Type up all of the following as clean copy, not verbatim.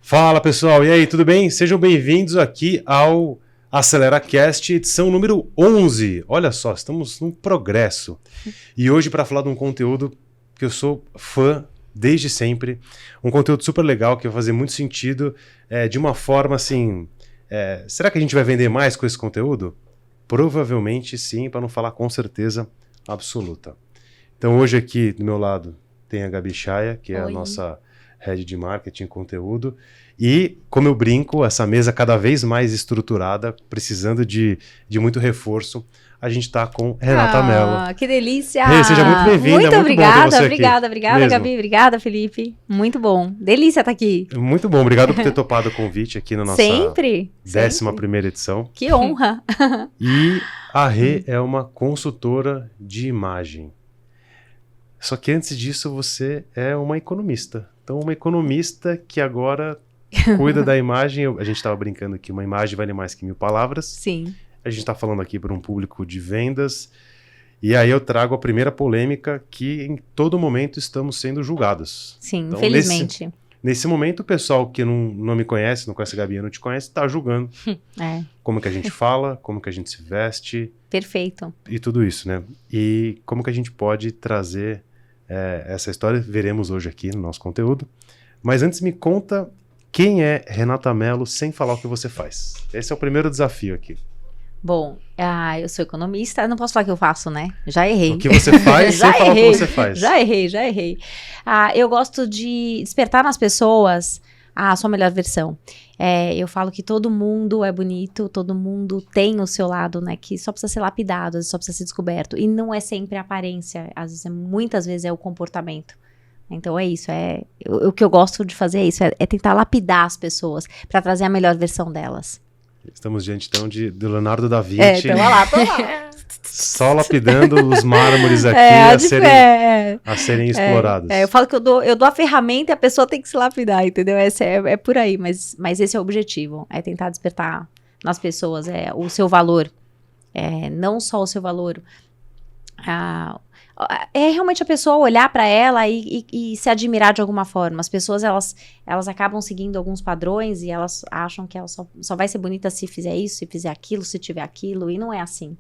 Fala pessoal, e aí, tudo bem? Sejam bem-vindos aqui ao AceleraCast, edição número 11. Olha só, estamos num progresso. E hoje para falar de um conteúdo que eu sou fã desde sempre, um conteúdo super legal que vai fazer muito sentido, de uma forma assim... será que a gente vai vender mais com esse conteúdo? Provavelmente sim, para não falar com certeza absoluta. Então hoje aqui do meu lado tem a Gabi Chaya, que é a nossa head de marketing e conteúdo. E, como eu brinco, essa mesa cada vez mais estruturada, precisando de muito reforço, a gente está com Renata Mello. Que delícia! Hey, seja muito bem-vinda. Muito obrigada, obrigada, Gabi, obrigada, Felipe. Muito bom. Delícia estar aqui. Muito bom, obrigado por ter topado o convite aqui na nossa 11ª edição. Que honra! E a Rê é uma consultora de imagem. Só que antes disso você é uma economista. Então, uma economista que agora cuida da imagem. A gente estava brincando que uma imagem vale mais que 1000 palavras. Sim. A gente está falando aqui para um público de vendas. E aí eu trago a primeira polêmica que em todo momento estamos sendo julgados. Sim, então, infelizmente. Nesse momento, o pessoal que não me conhece, não conhece a Gabi, não te conhece, está julgando. Como que a gente fala, como que a gente se veste. Perfeito. E tudo isso, né? E como que a gente pode trazer essa história, veremos hoje aqui no nosso conteúdo. Mas antes me conta quem é Renata Mello sem falar o que você faz. Esse é o primeiro desafio aqui. Bom, eu sou economista, não posso falar o que eu faço, né? Já errei. O que você faz sem falar o que você faz. Já errei. Eu gosto de despertar nas pessoas a sua melhor versão. Eu falo que todo mundo é bonito, todo mundo tem o seu lado, né? Que só precisa ser lapidado, às vezes só precisa ser descoberto. E não é sempre a aparência, às vezes muitas vezes é o comportamento. Então é isso, o que eu gosto de fazer é tentar lapidar as pessoas para trazer a melhor versão delas. Estamos diante então de Leonardo da Vinci. Tô lá. Só lapidando os mármores aqui a serem explorados. Eu falo que eu dou a ferramenta e a pessoa tem que se lapidar, entendeu? É por aí, mas esse é o objetivo, é tentar despertar nas pessoas o seu valor, não só o seu valor, realmente a pessoa olhar para ela e se admirar de alguma forma. As pessoas, elas acabam seguindo alguns padrões e elas acham que ela só vai ser bonita se fizer isso, se fizer aquilo, se tiver aquilo, e não é assim.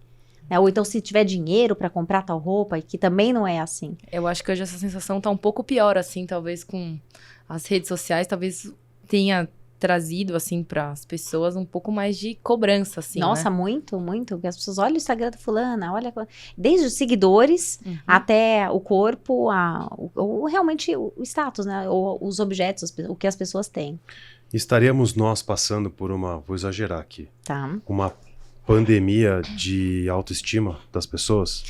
Ou então se tiver dinheiro para comprar tal roupa, e que também não é assim. Eu acho que hoje essa sensação tá um pouco pior, assim, talvez com as redes sociais, talvez tenha trazido, assim, para as pessoas um pouco mais de cobrança, assim, Nossa, né? muito, porque as pessoas olham o Instagram da fulana, olha, desde os seguidores até o corpo, realmente o status, né, os objetos, o que as pessoas têm. Estaríamos nós passando por vou exagerar aqui, uma pandemia de autoestima das pessoas?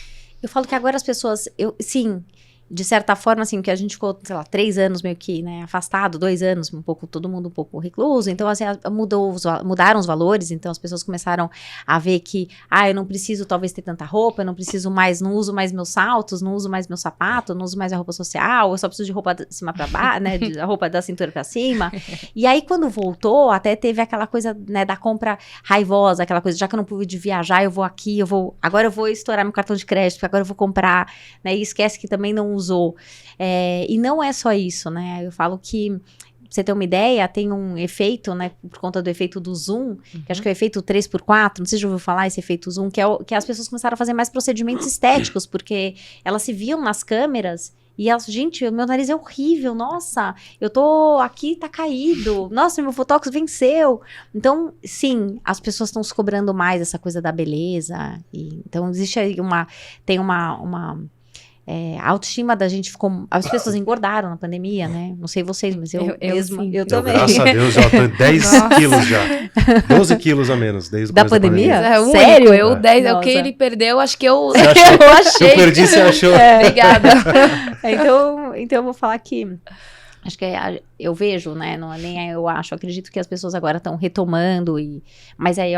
Eu falo que agora as pessoas, sim, de certa forma, assim, que a gente ficou, sei lá, 3 anos meio que, né, afastado, 2 anos, todo mundo um pouco recluso, então, assim, mudaram os valores, então as pessoas começaram a ver que, eu não preciso talvez ter tanta roupa, eu não uso mais meus saltos, não uso mais meu sapato, não uso mais a roupa social, eu só preciso de roupa de cima pra baixo, né, a roupa da cintura pra cima, e aí quando voltou, até teve aquela coisa, né, da compra raivosa, aquela coisa, já que eu não pude viajar, agora eu vou estourar meu cartão de crédito, agora eu vou comprar, né, e esquece que também não usou. E não é só isso, né? Eu falo que, pra você ter uma ideia, tem um efeito, né? Por conta do efeito do zoom, que acho que é o efeito 3x4, não sei se já ouviu falar esse efeito zoom, que as pessoas começaram a fazer mais procedimentos estéticos, porque elas se viam nas câmeras e elas, gente, meu nariz é horrível, nossa, eu tô aqui, tá caído, nossa, meu botox venceu. Então, sim, as pessoas estão se cobrando mais essa coisa da beleza. Então, existe aí tem uma a autoestima da gente ficou... As pessoas engordaram na pandemia, né? Não sei vocês, mas eu também. Graças a Deus, já tô 10 quilos já. 12 quilos a menos desde da pandemia? Sério? O que ele perdeu, acho que eu achei. Eu perdi, você achou. Obrigada. Então eu vou falar que... Acho que eu vejo, né, não é nem eu acho, acredito que as pessoas agora estão retomando, mas aí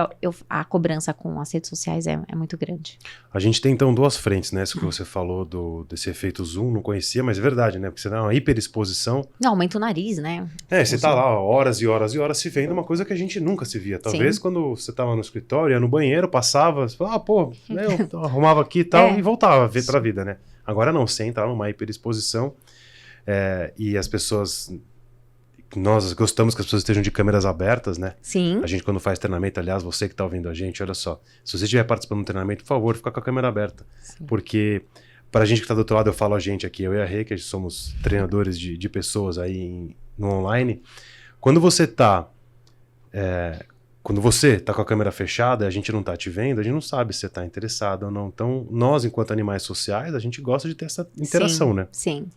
a cobrança com as redes sociais é muito grande. A gente tem então 2 frentes, né, isso que você falou desse efeito zoom, não conhecia, mas é verdade, né, porque você dá uma hiperexposição. Não, aumenta o nariz, né. Você tá lá horas e horas e horas se vendo uma coisa que a gente nunca se via. Talvez quando você tava no escritório, ia no banheiro, passava, você falava, eu arrumava aqui e tal, e voltava a ver pra vida, né. Agora não, você entra numa hiperexposição, e as pessoas nós gostamos que as pessoas estejam de câmeras abertas, né? Sim. A gente, quando faz treinamento, aliás, você que está ouvindo a gente, olha só. Se você estiver participando do treinamento, por favor, fica com a câmera aberta. Sim. Porque, para a gente que está do outro lado, eu falo a gente aqui, eu e a Rê, que somos treinadores de pessoas aí no online. Quando você tá com a câmera fechada e a gente não tá te vendo, a gente não sabe se você tá interessado ou não. Então, nós, enquanto animais sociais, a gente gosta de ter essa interação, Sim, né? Sim.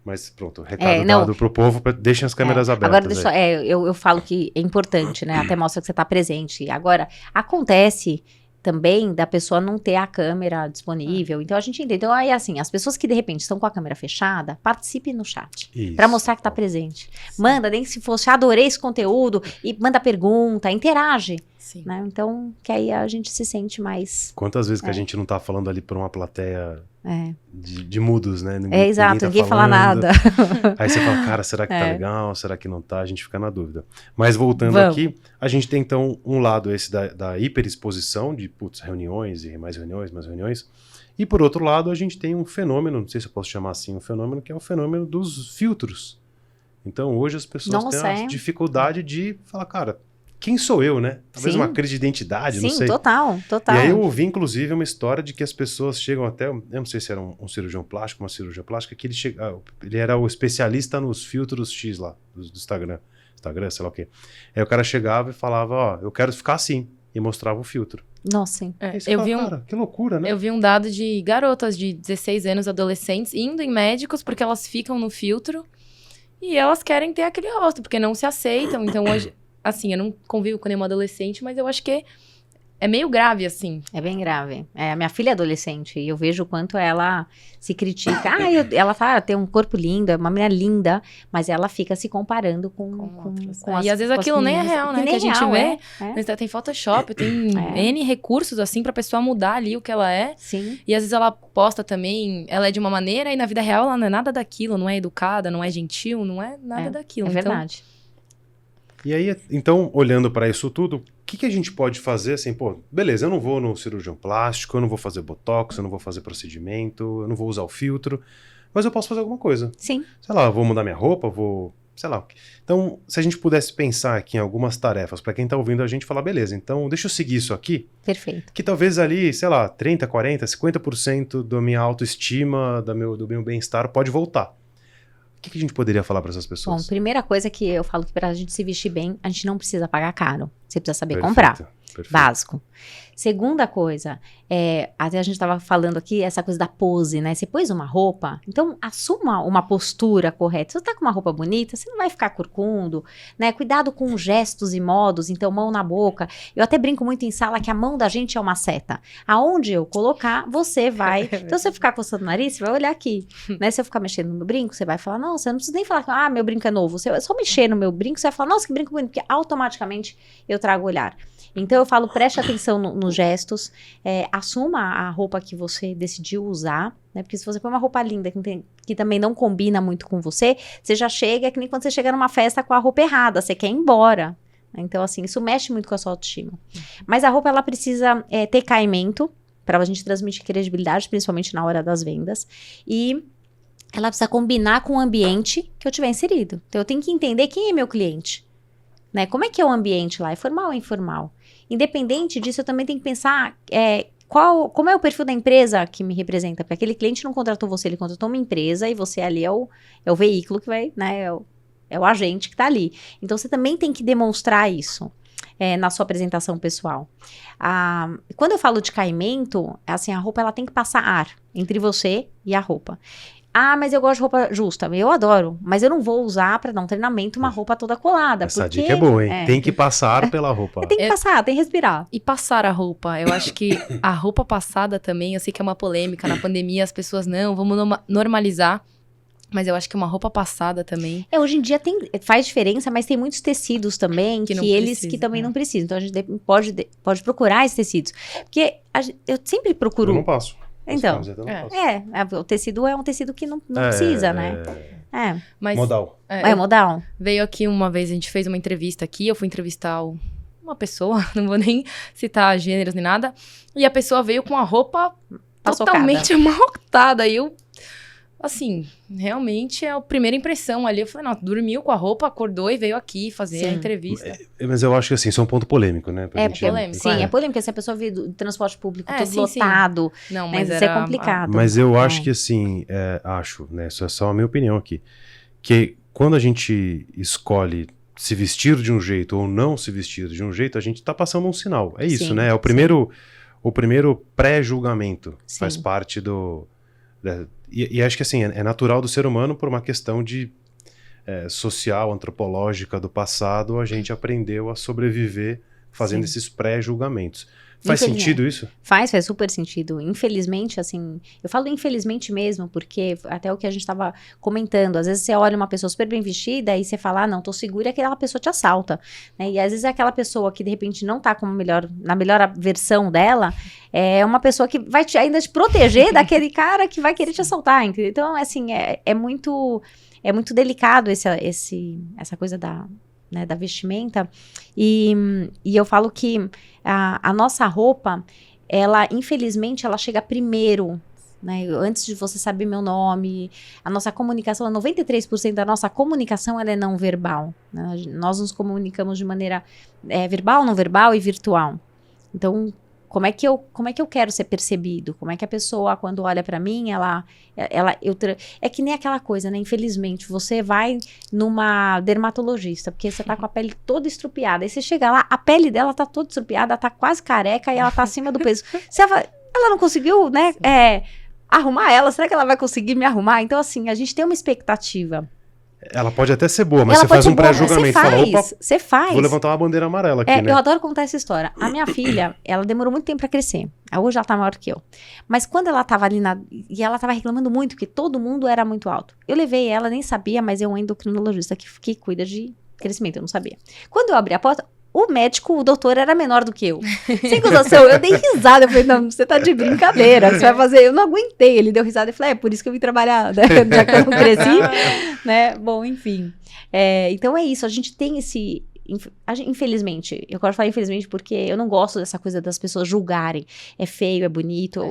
Mas pronto, recado dado pro povo, deixem as câmeras abertas. Agora, eu falo que é importante, né? Até mostra que você está presente. Agora, acontece também da pessoa não ter a câmera disponível. Então, a gente entende. Então, aí, assim, as pessoas que, de repente, estão com a câmera fechada, participem no chat. Para mostrar que está presente. Manda, nem se fosse, adorei esse conteúdo, e manda pergunta, interage. Sim. Né? Então, que aí a gente se sente mais... Quantas vezes que a gente não tá falando ali pra uma plateia É. de mudos, né? Exato, ninguém fala falando. nada. Aí você fala, cara, será que tá legal? Será que não tá? A gente fica na dúvida. Mas voltando aqui, a gente tem então um lado esse da hiperexposição, de reuniões e mais reuniões. E por outro lado, a gente tem um fenômeno, não sei se eu posso chamar assim, um fenômeno, que é o fenômeno dos filtros. Então hoje as pessoas têm a dificuldade de falar, cara, quem sou eu, né? Talvez uma crise de identidade, não sei. Sim, total. E aí eu ouvi, inclusive, uma história de que as pessoas chegam até... Eu não sei se era um cirurgião plástico, uma cirurgia plástica, que ele era o especialista nos filtros X lá, do Instagram, sei lá o quê. Aí o cara chegava e falava, ó, eu quero ficar assim, e mostrava o filtro. Nossa, sim. Cara, que loucura, né? Eu vi um dado de garotas de 16 anos, adolescentes, indo em médicos porque elas ficam no filtro e elas querem ter aquele rosto, porque não se aceitam. Então hoje... Assim, eu não convivo com nenhuma adolescente, mas eu acho que é meio grave, assim. É bem grave. A minha filha é adolescente e eu vejo o quanto ela se critica. Ela fala, tem um corpo lindo, é uma menina linda, mas ela fica se comparando com as, e às vezes aquilo nem é real, né? Que a gente vê. Tem Photoshop, tem N recursos, assim, pra pessoa mudar ali o que ela é. Sim. E às vezes ela posta também, ela é de uma maneira e na vida real ela não é nada daquilo, não é educada, não é gentil, não é nada daquilo. É verdade. E aí, então, olhando para isso tudo, o que a gente pode fazer assim, pô, beleza, eu não vou no cirurgião plástico, eu não vou fazer botox, eu não vou fazer procedimento, eu não vou usar o filtro, mas eu posso fazer alguma coisa. Sim. Sei lá, eu vou mudar minha roupa, sei lá. Então, se a gente pudesse pensar aqui em algumas tarefas, para quem tá ouvindo a gente falar, beleza, então deixa eu seguir isso aqui. Perfeito. Que talvez ali, sei lá, 30, 40, 50% da minha autoestima, do meu bem-estar pode voltar. O que a gente poderia falar para essas pessoas? Bom, primeira coisa que eu falo que para a gente se vestir bem, a gente não precisa pagar caro. Você precisa saber comprar. Perfeito. Básico. Segunda coisa, até a gente estava falando aqui, essa coisa da pose, né? Você pôs uma roupa, então assuma uma postura correta. Se você tá com uma roupa bonita, você não vai ficar corcundo, né? Cuidado com gestos e modos, então mão na boca. Eu até brinco muito em sala que a mão da gente é uma seta. Aonde eu colocar, você vai. Então, se eu ficar coçando o nariz, você vai olhar aqui, né? Se eu ficar mexendo no meu brinco, você vai falar, nossa, eu não preciso nem falar, meu brinco é novo. Você vai só mexer no meu brinco, você vai falar, nossa, que brinco bonito, porque automaticamente eu trago o olhar. Então, eu falo, preste atenção nos gestos, assuma a roupa que você decidiu usar, né? Porque se você põe uma roupa linda que também não combina muito com você, você já chega, é que nem quando você chega numa festa com a roupa errada, você quer ir embora. Então, assim, isso mexe muito com a sua autoestima. Mas a roupa, ela precisa ter caimento, para a gente transmitir credibilidade, principalmente na hora das vendas, e ela precisa combinar com o ambiente que eu tiver inserido. Então, eu tenho que entender quem é meu cliente. Né? Como é que é o ambiente lá? É formal ou informal? Independente disso, eu também tenho que pensar como é o perfil da empresa que me representa. Porque aquele cliente não contratou você, ele contratou uma empresa e você ali é o veículo que vai, né? É o agente que está ali. Então, você também tem que demonstrar isso na sua apresentação pessoal. Quando eu falo de caimento, assim, a roupa ela tem que passar ar entre você e a roupa. Mas eu gosto de roupa justa. Eu adoro. Mas eu não vou usar para dar um treinamento uma roupa toda colada. Essa dica é boa, hein? Tem que passar pela roupa. Tem que passar, tem que respirar. E passar a roupa. Eu acho que a roupa passada também, eu sei que é uma polêmica. Na pandemia as pessoas, vamos normalizar. Mas eu acho que uma roupa passada também... Hoje em dia faz diferença, mas tem muitos tecidos também que também não precisam. Então a gente pode procurar esses tecidos. Porque eu sempre procuro... Eu não passo. Então, o tecido é um tecido que não precisa, né? Mas, modal. Modal. Veio aqui uma vez, a gente fez uma entrevista aqui, eu fui entrevistar uma pessoa, não vou nem citar gêneros nem nada, e a pessoa veio com a roupa totalmente amarrotada, e eu Assim, realmente é a primeira impressão ali. Eu falei, não, dormiu com a roupa, acordou e veio aqui fazer a entrevista. Mas eu acho que assim, isso é um ponto polêmico, né? polêmico. Sim, é polêmico, se a pessoa vir do transporte público todo sim, lotado, Não, né, mas isso é complicado. Mas eu acho que assim, né? Isso é só a minha opinião aqui, que quando a gente escolhe se vestir de um jeito ou não se vestir de um jeito, a gente tá passando um sinal. É isso, Sim, né? É o primeiro pré-julgamento. Sim. Faz parte e acho que assim, é natural do ser humano por uma questão de social, antropológica do passado, a gente aprendeu a sobreviver fazendo esses pré-julgamentos. Faz sentido isso? Faz super sentido. Infelizmente, assim, eu falo infelizmente mesmo, porque até o que a gente estava comentando, às vezes você olha uma pessoa super bem vestida e você fala, não, tô segura, e aquela pessoa te assalta, né? E às vezes é aquela pessoa que de repente não tá na melhor versão dela, é uma pessoa que vai ainda te proteger daquele cara que vai querer te assaltar, entendeu? Então, assim, é muito delicado essa coisa da vestimenta, e eu falo que a nossa roupa, ela, infelizmente, ela chega primeiro, né? Antes de você saber meu nome, a nossa comunicação, 93% da nossa comunicação, ela é não verbal, né? Nós nos comunicamos de maneira verbal, não verbal e virtual. Então, como é que eu quero ser percebido? Como é que a pessoa, quando olha pra mim, é que nem aquela coisa, né? Infelizmente, você vai numa dermatologista, porque você tá com a pele toda estrupiada. Aí você chega lá, a pele dela tá toda estrupiada, tá quase careca e ela tá acima do peso. Ela não conseguiu, né? Arrumar ela? Será que ela vai conseguir me arrumar? Então, assim, a gente tem uma expectativa. Ela pode até ser boa, mas Ela você faz pode um pré-julgamento. Você faz. Vou levantar uma bandeira amarela aqui, né? Eu adoro contar essa história. A minha filha, ela demorou muito tempo pra crescer. Hoje ela tá maior que eu. Mas quando ela tava ali e ela tava reclamando muito, porque todo mundo era muito alto. Eu levei ela, nem sabia, mas é um endocrinologista que cuida de crescimento, eu não sabia. Quando eu abri a porta, o doutor era menor do que eu. Sem acusação, eu dei risada. Eu falei, não, você tá de brincadeira. Você vai fazer... Eu não aguentei. Ele deu risada e falei, por isso que eu vim trabalhar, né? Já que eu não cresci, né? Bom, enfim. Então é isso, a gente tem esse... Infelizmente, eu gosto de falar infelizmente porque eu não gosto dessa coisa das pessoas julgarem. É feio, é bonito...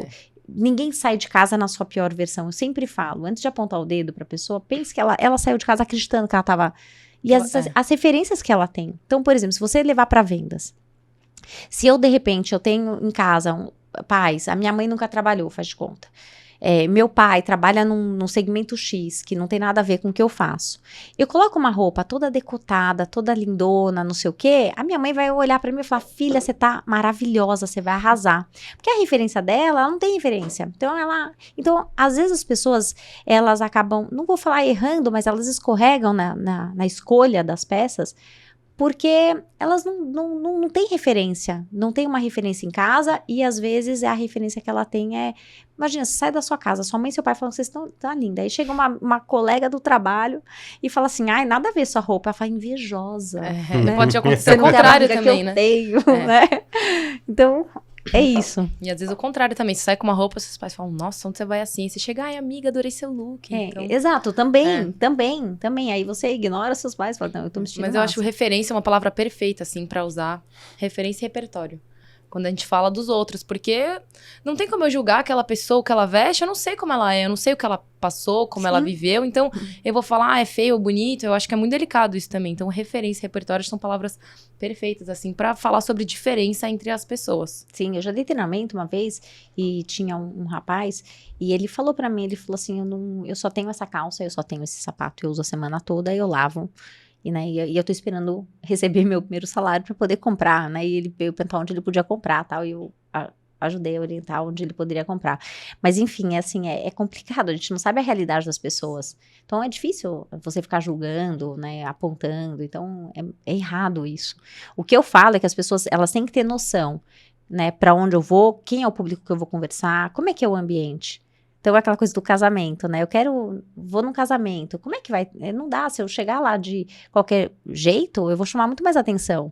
Ninguém sai de casa na sua pior versão. Eu sempre falo, antes de apontar o dedo pra pessoa, pense que ela saiu de casa acreditando que ela tava... E as referências que ela tem. Então, por exemplo, se você levar para vendas, se eu, de repente, eu tenho em casa pais, a minha mãe nunca trabalhou, faz de conta. Meu pai trabalha num segmento X, que não tem nada a ver com o que eu faço. Eu coloco uma roupa toda decotada, toda lindona, não sei o quê, a minha mãe vai olhar pra mim e falar, filha, você tá maravilhosa, você vai arrasar. Porque a referência dela, ela não tem referência. Então, às vezes as pessoas, elas acabam, não vou falar errando, mas elas escorregam na escolha das peças, porque elas não têm referência, não tem uma referência em casa e às vezes a referência que ela tem imagina, você sai da sua casa, sua mãe e seu pai falam que vocês estão linda, aí chega uma colega do trabalho e fala assim, ai, nada a ver sua roupa, ela fala invejosa. Né? Pode acontecer o contrário também, né? Tenho, né? Então... É isso. E às vezes o contrário também. Você sai com uma roupa, seus pais falam, nossa, onde você vai assim? Você chega, ai, amiga, adorei seu look. Então... Exato, também. Aí você ignora seus pais e fala, não, eu tô me vestindo Mas eu acho referência uma palavra perfeita, assim, pra usar. Referência e repertório. Quando a gente fala dos outros, porque não tem como eu julgar aquela pessoa, o que ela veste, eu não sei como ela é, eu não sei o que ela passou, como ela viveu, então eu vou falar, é feio ou bonito, eu acho que é muito delicado isso também. Então, referência e repertório são palavras perfeitas, assim, pra falar sobre diferença entre as pessoas. Sim, eu já dei treinamento uma vez e tinha um rapaz e ele falou pra mim, ele falou assim, eu só tenho essa calça, eu só tenho esse sapato, eu uso a semana toda, eu lavo. E eu tô esperando receber meu primeiro salário para poder comprar, né? E ele veio perguntar onde ele podia comprar, tal, e eu ajudei a orientar onde ele poderia comprar. Mas enfim, assim, é complicado, a gente não sabe a realidade das pessoas. Então é difícil você ficar julgando, né, apontando, então é errado isso. O que eu falo é que as pessoas, elas têm que ter noção, né, para onde eu vou, quem é o público que eu vou conversar, como é que é o ambiente. Então, é aquela coisa do casamento, né? Vou num casamento. Como é que vai? Não dá, se eu chegar lá de qualquer jeito, eu vou chamar muito mais atenção,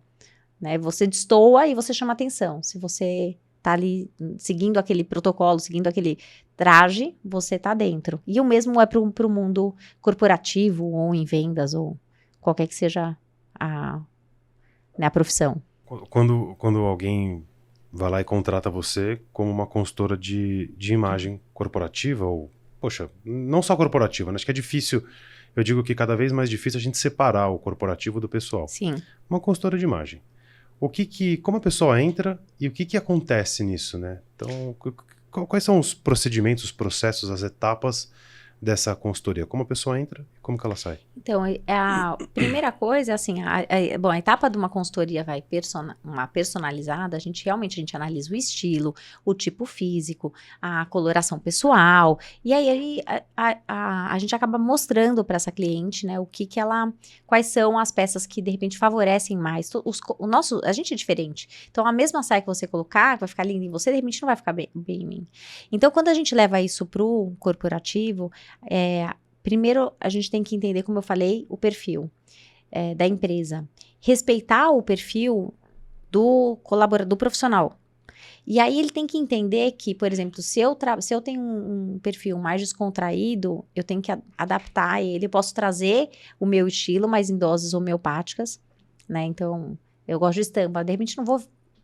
né? Você destoa e você chama atenção. Se você tá ali seguindo aquele protocolo, seguindo aquele traje, você tá dentro. E o mesmo é pro mundo corporativo, ou em vendas, ou qualquer que seja a profissão. Quando alguém vai lá e contrata você como uma consultora de imagem corporativa ou poxa, não só corporativa, né? Acho que é difícil, eu digo que cada vez mais difícil a gente separar o corporativo do pessoal. Sim. Uma consultora de imagem. Como a pessoa entra e o que acontece nisso, né? Então, quais são os procedimentos, os processos, as etapas dessa consultoria? Como a pessoa entra e como que ela sai? Então, a primeira coisa, assim, bom, a etapa de uma consultoria uma personalizada, a gente analisa o estilo, o tipo físico, a coloração pessoal, e aí a gente acaba mostrando para essa cliente, né, quais são as peças que de repente favorecem mais. A gente é diferente. Então, a mesma saia que você colocar, que vai ficar linda em você, de repente não vai ficar bem em mim. Então, quando a gente leva isso pro corporativo, primeiro, a gente tem que entender, como eu falei, o perfil da empresa. Respeitar o perfil do colaborador, do profissional. E aí ele tem que entender que, por exemplo, se eu tenho um perfil mais descontraído, eu tenho que adaptar ele. Eu posso trazer o meu estilo, mas em doses homeopáticas, né? Então, eu gosto de estampa. De repente, não vou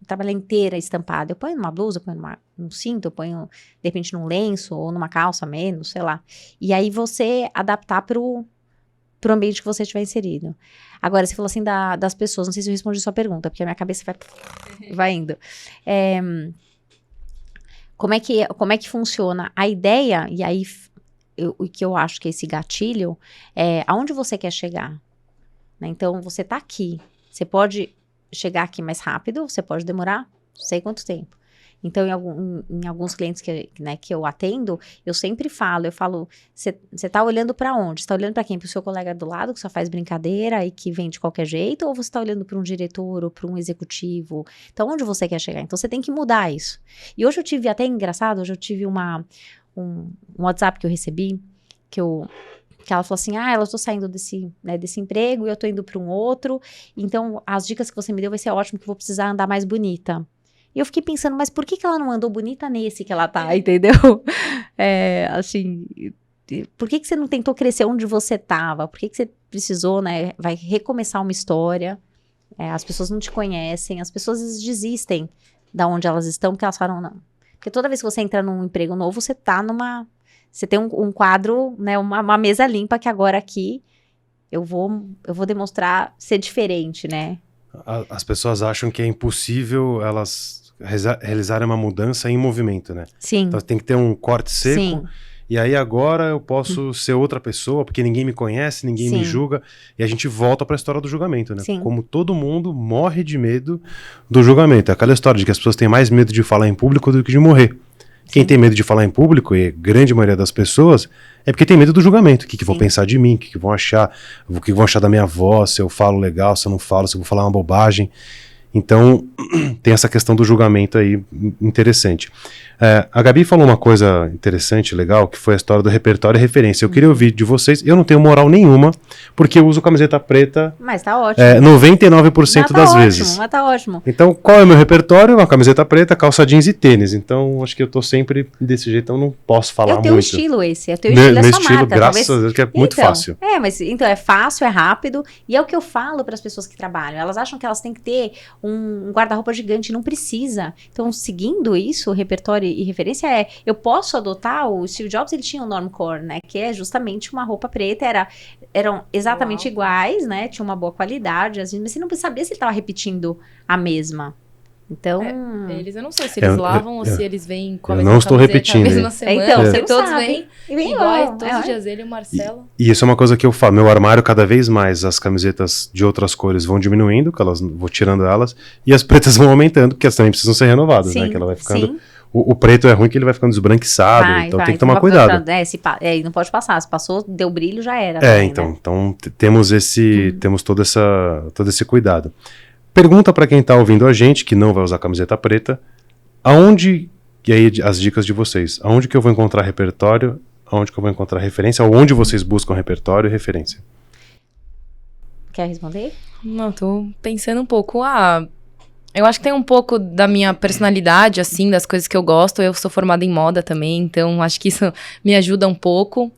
trabalhar inteira estampada. Eu ponho numa blusa, eu ponho num cinto, eu ponho, de repente, num lenço ou numa calça menos, sei lá. E aí você adaptar pro ambiente que você estiver inserido. Agora, você falou assim das pessoas, não sei se eu respondi a sua pergunta, porque a minha cabeça vai indo. Como é que funciona? A ideia, e aí o que eu acho que é esse gatilho, é aonde você quer chegar. Né? Então, você tá aqui. Você pode chegar aqui mais rápido, você pode demorar não sei quanto tempo. Então, em alguns clientes que eu atendo, eu sempre falo, você tá olhando para onde? Você tá olhando para quem? Para o seu colega do lado, que só faz brincadeira e que vem de qualquer jeito? Ou você tá olhando para um diretor ou para um executivo? Então, onde você quer chegar? Então, você tem que mudar isso. E hoje eu tive, até engraçado, um WhatsApp que eu recebi, que ela falou assim, eu tô saindo desse emprego e eu tô indo para um outro, então as dicas que você me deu vai ser ótimo, que eu vou precisar andar mais bonita. E eu fiquei pensando, mas por que ela não andou bonita nesse que ela tá, entendeu? Assim, por que você não tentou crescer onde você tava? Por que você precisou, né, vai recomeçar uma história, as pessoas não te conhecem, as pessoas desistem da onde elas estão, porque elas falam, não. Porque toda vez que você entra num emprego novo, você tá você tem um quadro, né, uma mesa limpa, que agora aqui eu vou demonstrar ser diferente, né? As pessoas acham que é impossível elas realizarem uma mudança em movimento, né? Sim. Então tem que ter um corte seco. Sim. E aí agora eu posso ser outra pessoa, porque ninguém me conhece, ninguém me julga. E a gente volta para a história do julgamento, né? Sim. Como todo mundo morre de medo do julgamento. É aquela história de que as pessoas têm mais medo de falar em público do que de morrer. Quem tem medo de falar em público, e a grande maioria das pessoas, é porque tem medo do julgamento. O que vão pensar de mim, o que vão achar, o que vão achar da minha voz, se eu falo legal, se eu não falo, se eu vou falar uma bobagem. Então, tem essa questão do julgamento aí interessante. A Gabi falou uma coisa interessante, legal, que foi a história do repertório e referência. Eu queria ouvir de vocês, eu não tenho moral nenhuma, porque eu uso camiseta preta. Mas tá ótimo. 99% das vezes. Mas tá ótimo. Então, qual é o meu repertório? Uma camiseta preta, calça jeans e tênis. Então, acho que eu tô sempre desse jeito, então não posso falar muito. É o teu estilo esse, é o teu estilo, é sua marca. Graças a Deus, que é muito fácil. Mas então é fácil, é rápido, e é o que eu falo para as pessoas que trabalham. Elas acham que elas têm que ter um guarda-roupa gigante, não precisa. Então, seguindo isso, o repertório e referência eu posso adotar, o Steve Jobs, ele tinha o Normcore, né, que é justamente uma roupa preta, eram exatamente iguais, né, tinha uma boa qualidade, mas você não sabia se ele estava repetindo a mesma. Então... eu não sei se eles lavam ou se eles vêm com a mesma não estou repetindo. A mesma semana. Então, você todos sabe. vêm iguais, todos os dias, ele e o Marcelo. E isso é uma coisa que eu falo, meu armário cada vez mais, as camisetas de outras cores vão diminuindo, que vou tirando elas, e as pretas vão aumentando, porque elas também precisam ser renovadas, né, que ela vai ficando... O preto é ruim que ele vai ficando esbanquiçado, então tem que tomar cuidado. Não pode passar, se passou, deu brilho, já era. Então temos todo esse cuidado. Pergunta para quem está ouvindo a gente, que não vai usar camiseta preta, e aí as dicas de vocês, aonde que eu vou encontrar repertório, aonde que eu vou encontrar referência, onde vocês buscam repertório e referência? Quer responder? Não, tô pensando um pouco, eu acho que tem um pouco da minha personalidade, assim, das coisas que eu gosto. Eu sou formada em moda também, então acho que isso me ajuda um pouco.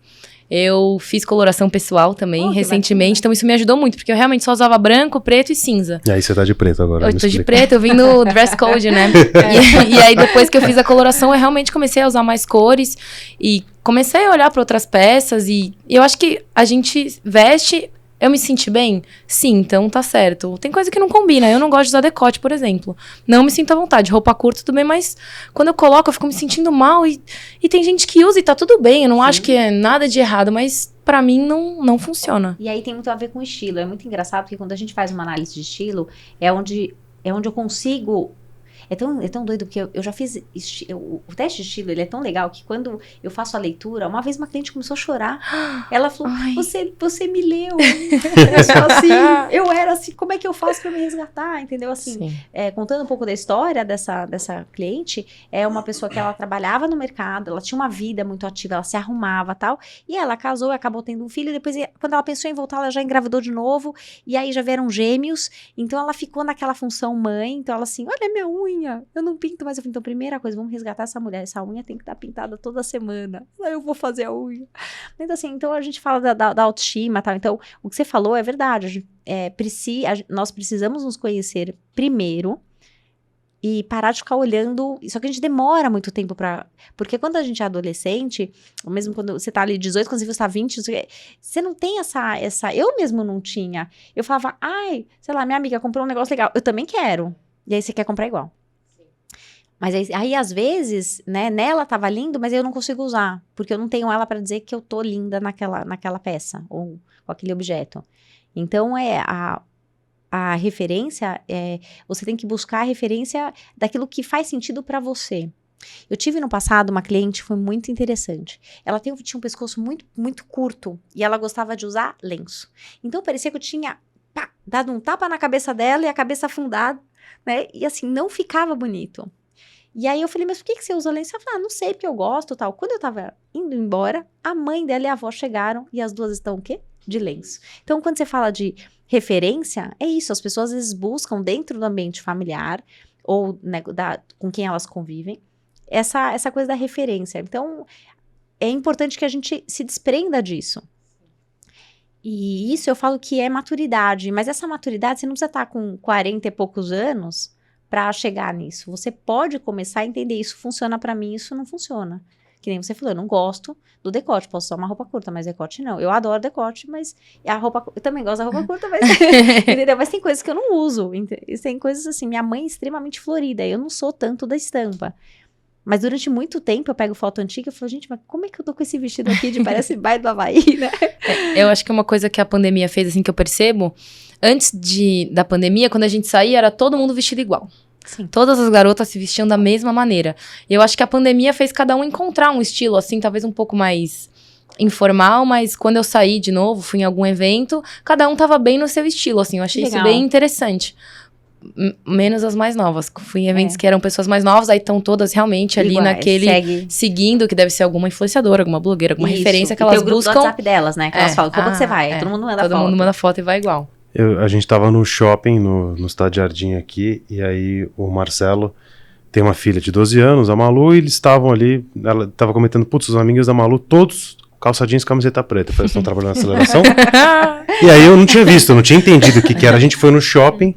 Eu fiz coloração pessoal também, Que recentemente, bacana. então isso me ajudou muito, porque eu realmente só usava branco, preto e cinza. E aí você tá de preto agora. Eu me tô de explica. preto, eu vim no dress code, né? E aí, depois que eu fiz a coloração, eu realmente comecei a usar mais cores e comecei a olhar para outras peças. E eu acho que a gente veste. Eu me senti bem? Sim, então tá certo. Tem coisa que não combina. Eu não gosto de usar decote, por exemplo. Não me sinto à vontade. Roupa curta, tudo bem, mas quando eu coloco, eu fico me sentindo mal. E tem gente que usa e tá tudo bem. Eu não acho que é nada de errado, mas pra mim não funciona. E aí tem muito a ver com estilo. É muito engraçado porque quando a gente faz uma análise de estilo, é onde eu consigo. É tão doido, porque eu já fiz o teste de estilo, ele é tão legal que quando eu faço a leitura, uma vez uma cliente começou a chorar. Ela falou, Ai. você me leu. Eu sou assim, eu era assim, como é que eu faço pra me resgatar? Entendeu? Assim, Sim. contando um pouco da história dessa cliente, é uma pessoa que ela trabalhava no mercado, ela tinha uma vida muito ativa, ela se arrumava e tal, e ela casou, acabou tendo um filho, e depois, quando ela pensou em voltar, ela já engravidou de novo, e aí já vieram gêmeos, então ela ficou naquela função mãe, então ela assim, olha minha unha, eu não pinto mais. Eu falei, então, primeira coisa, vamos resgatar essa mulher. Essa unha tem que estar pintada toda semana. Aí eu vou fazer a unha. Então, assim, então a gente fala da autoestima e tal. Então, o que você falou é verdade. Nós precisamos nos conhecer primeiro e parar de ficar olhando. Só que a gente demora muito tempo pra. Porque quando a gente é adolescente, ou mesmo quando você tá ali 18, quando você tá 20, você não tem essa. Eu mesmo não tinha. Eu falava, ai, sei lá, minha amiga comprou um negócio legal. Eu também quero. E aí você quer comprar igual. Mas aí, às vezes, né, nela tava lindo, mas eu não consigo usar, porque eu não tenho ela pra dizer que eu tô linda naquela peça, ou com aquele objeto. Então, a referência, você tem que buscar a referência daquilo que faz sentido pra você. Eu tive no passado uma cliente, foi muito interessante. Ela tinha um pescoço muito, muito curto, e ela gostava de usar lenço. Então, parecia que eu tinha dado um tapa na cabeça dela e a cabeça afundada, né, e assim, não ficava bonito. E aí eu falei, mas por que você usa lenço? Ela falou, não sei, porque eu gosto, tal. Quando eu tava indo embora, a mãe dela e a avó chegaram e as duas estão o quê? De lenço. Então, quando você fala de referência, é isso, as pessoas às vezes buscam dentro do ambiente familiar ou, né, com quem elas convivem, essa coisa da referência. Então, é importante que a gente se desprenda disso. E isso eu falo que é maturidade, mas essa maturidade, você não precisa estar com 40 e poucos anos para chegar nisso. Você pode começar a entender, isso funciona para mim, isso não funciona. Que nem você falou, eu não gosto do decote, posso usar uma roupa curta, mas decote não. Eu adoro decote, mas eu também gosto da roupa curta, mas, entendeu? Mas tem coisas que eu não uso. Tem coisas assim, minha mãe é extremamente florida, eu não sou tanto da estampa. Mas durante muito tempo eu pego foto antiga e falo, gente, mas como é que eu tô com esse vestido aqui de parece baile do Havaí, né? Eu acho que uma coisa que a pandemia fez, assim, que eu percebo, antes da pandemia, quando a gente saía, era todo mundo vestido igual. Sim. Todas as garotas se vestiam da mesma maneira. Eu acho que a pandemia fez cada um encontrar um estilo, assim, talvez um pouco mais informal, mas quando eu saí de novo, fui em algum evento, cada um tava bem no seu estilo, assim, eu achei isso bem interessante. Menos as mais novas. Fui em eventos que eram pessoas mais novas, aí estão todas realmente ali naquele seguindo, que deve ser alguma influenciadora, alguma blogueira, alguma referência que elas buscam. Tem o grupo do WhatsApp delas, né? Que elas falam, como que você vai? Todo mundo manda foto. Todo mundo manda foto e vai igual. A gente tava no shopping, no Estado Jardim aqui, e aí o Marcelo tem uma filha de 12 anos, a Malu, e eles estavam ali, ela tava comentando, putz, os amigos da Malu, todos calça jeans e camiseta preta. Eu falei, estão trabalhando na aceleração? E aí eu não tinha visto, eu não tinha entendido o que era. A gente foi no shopping,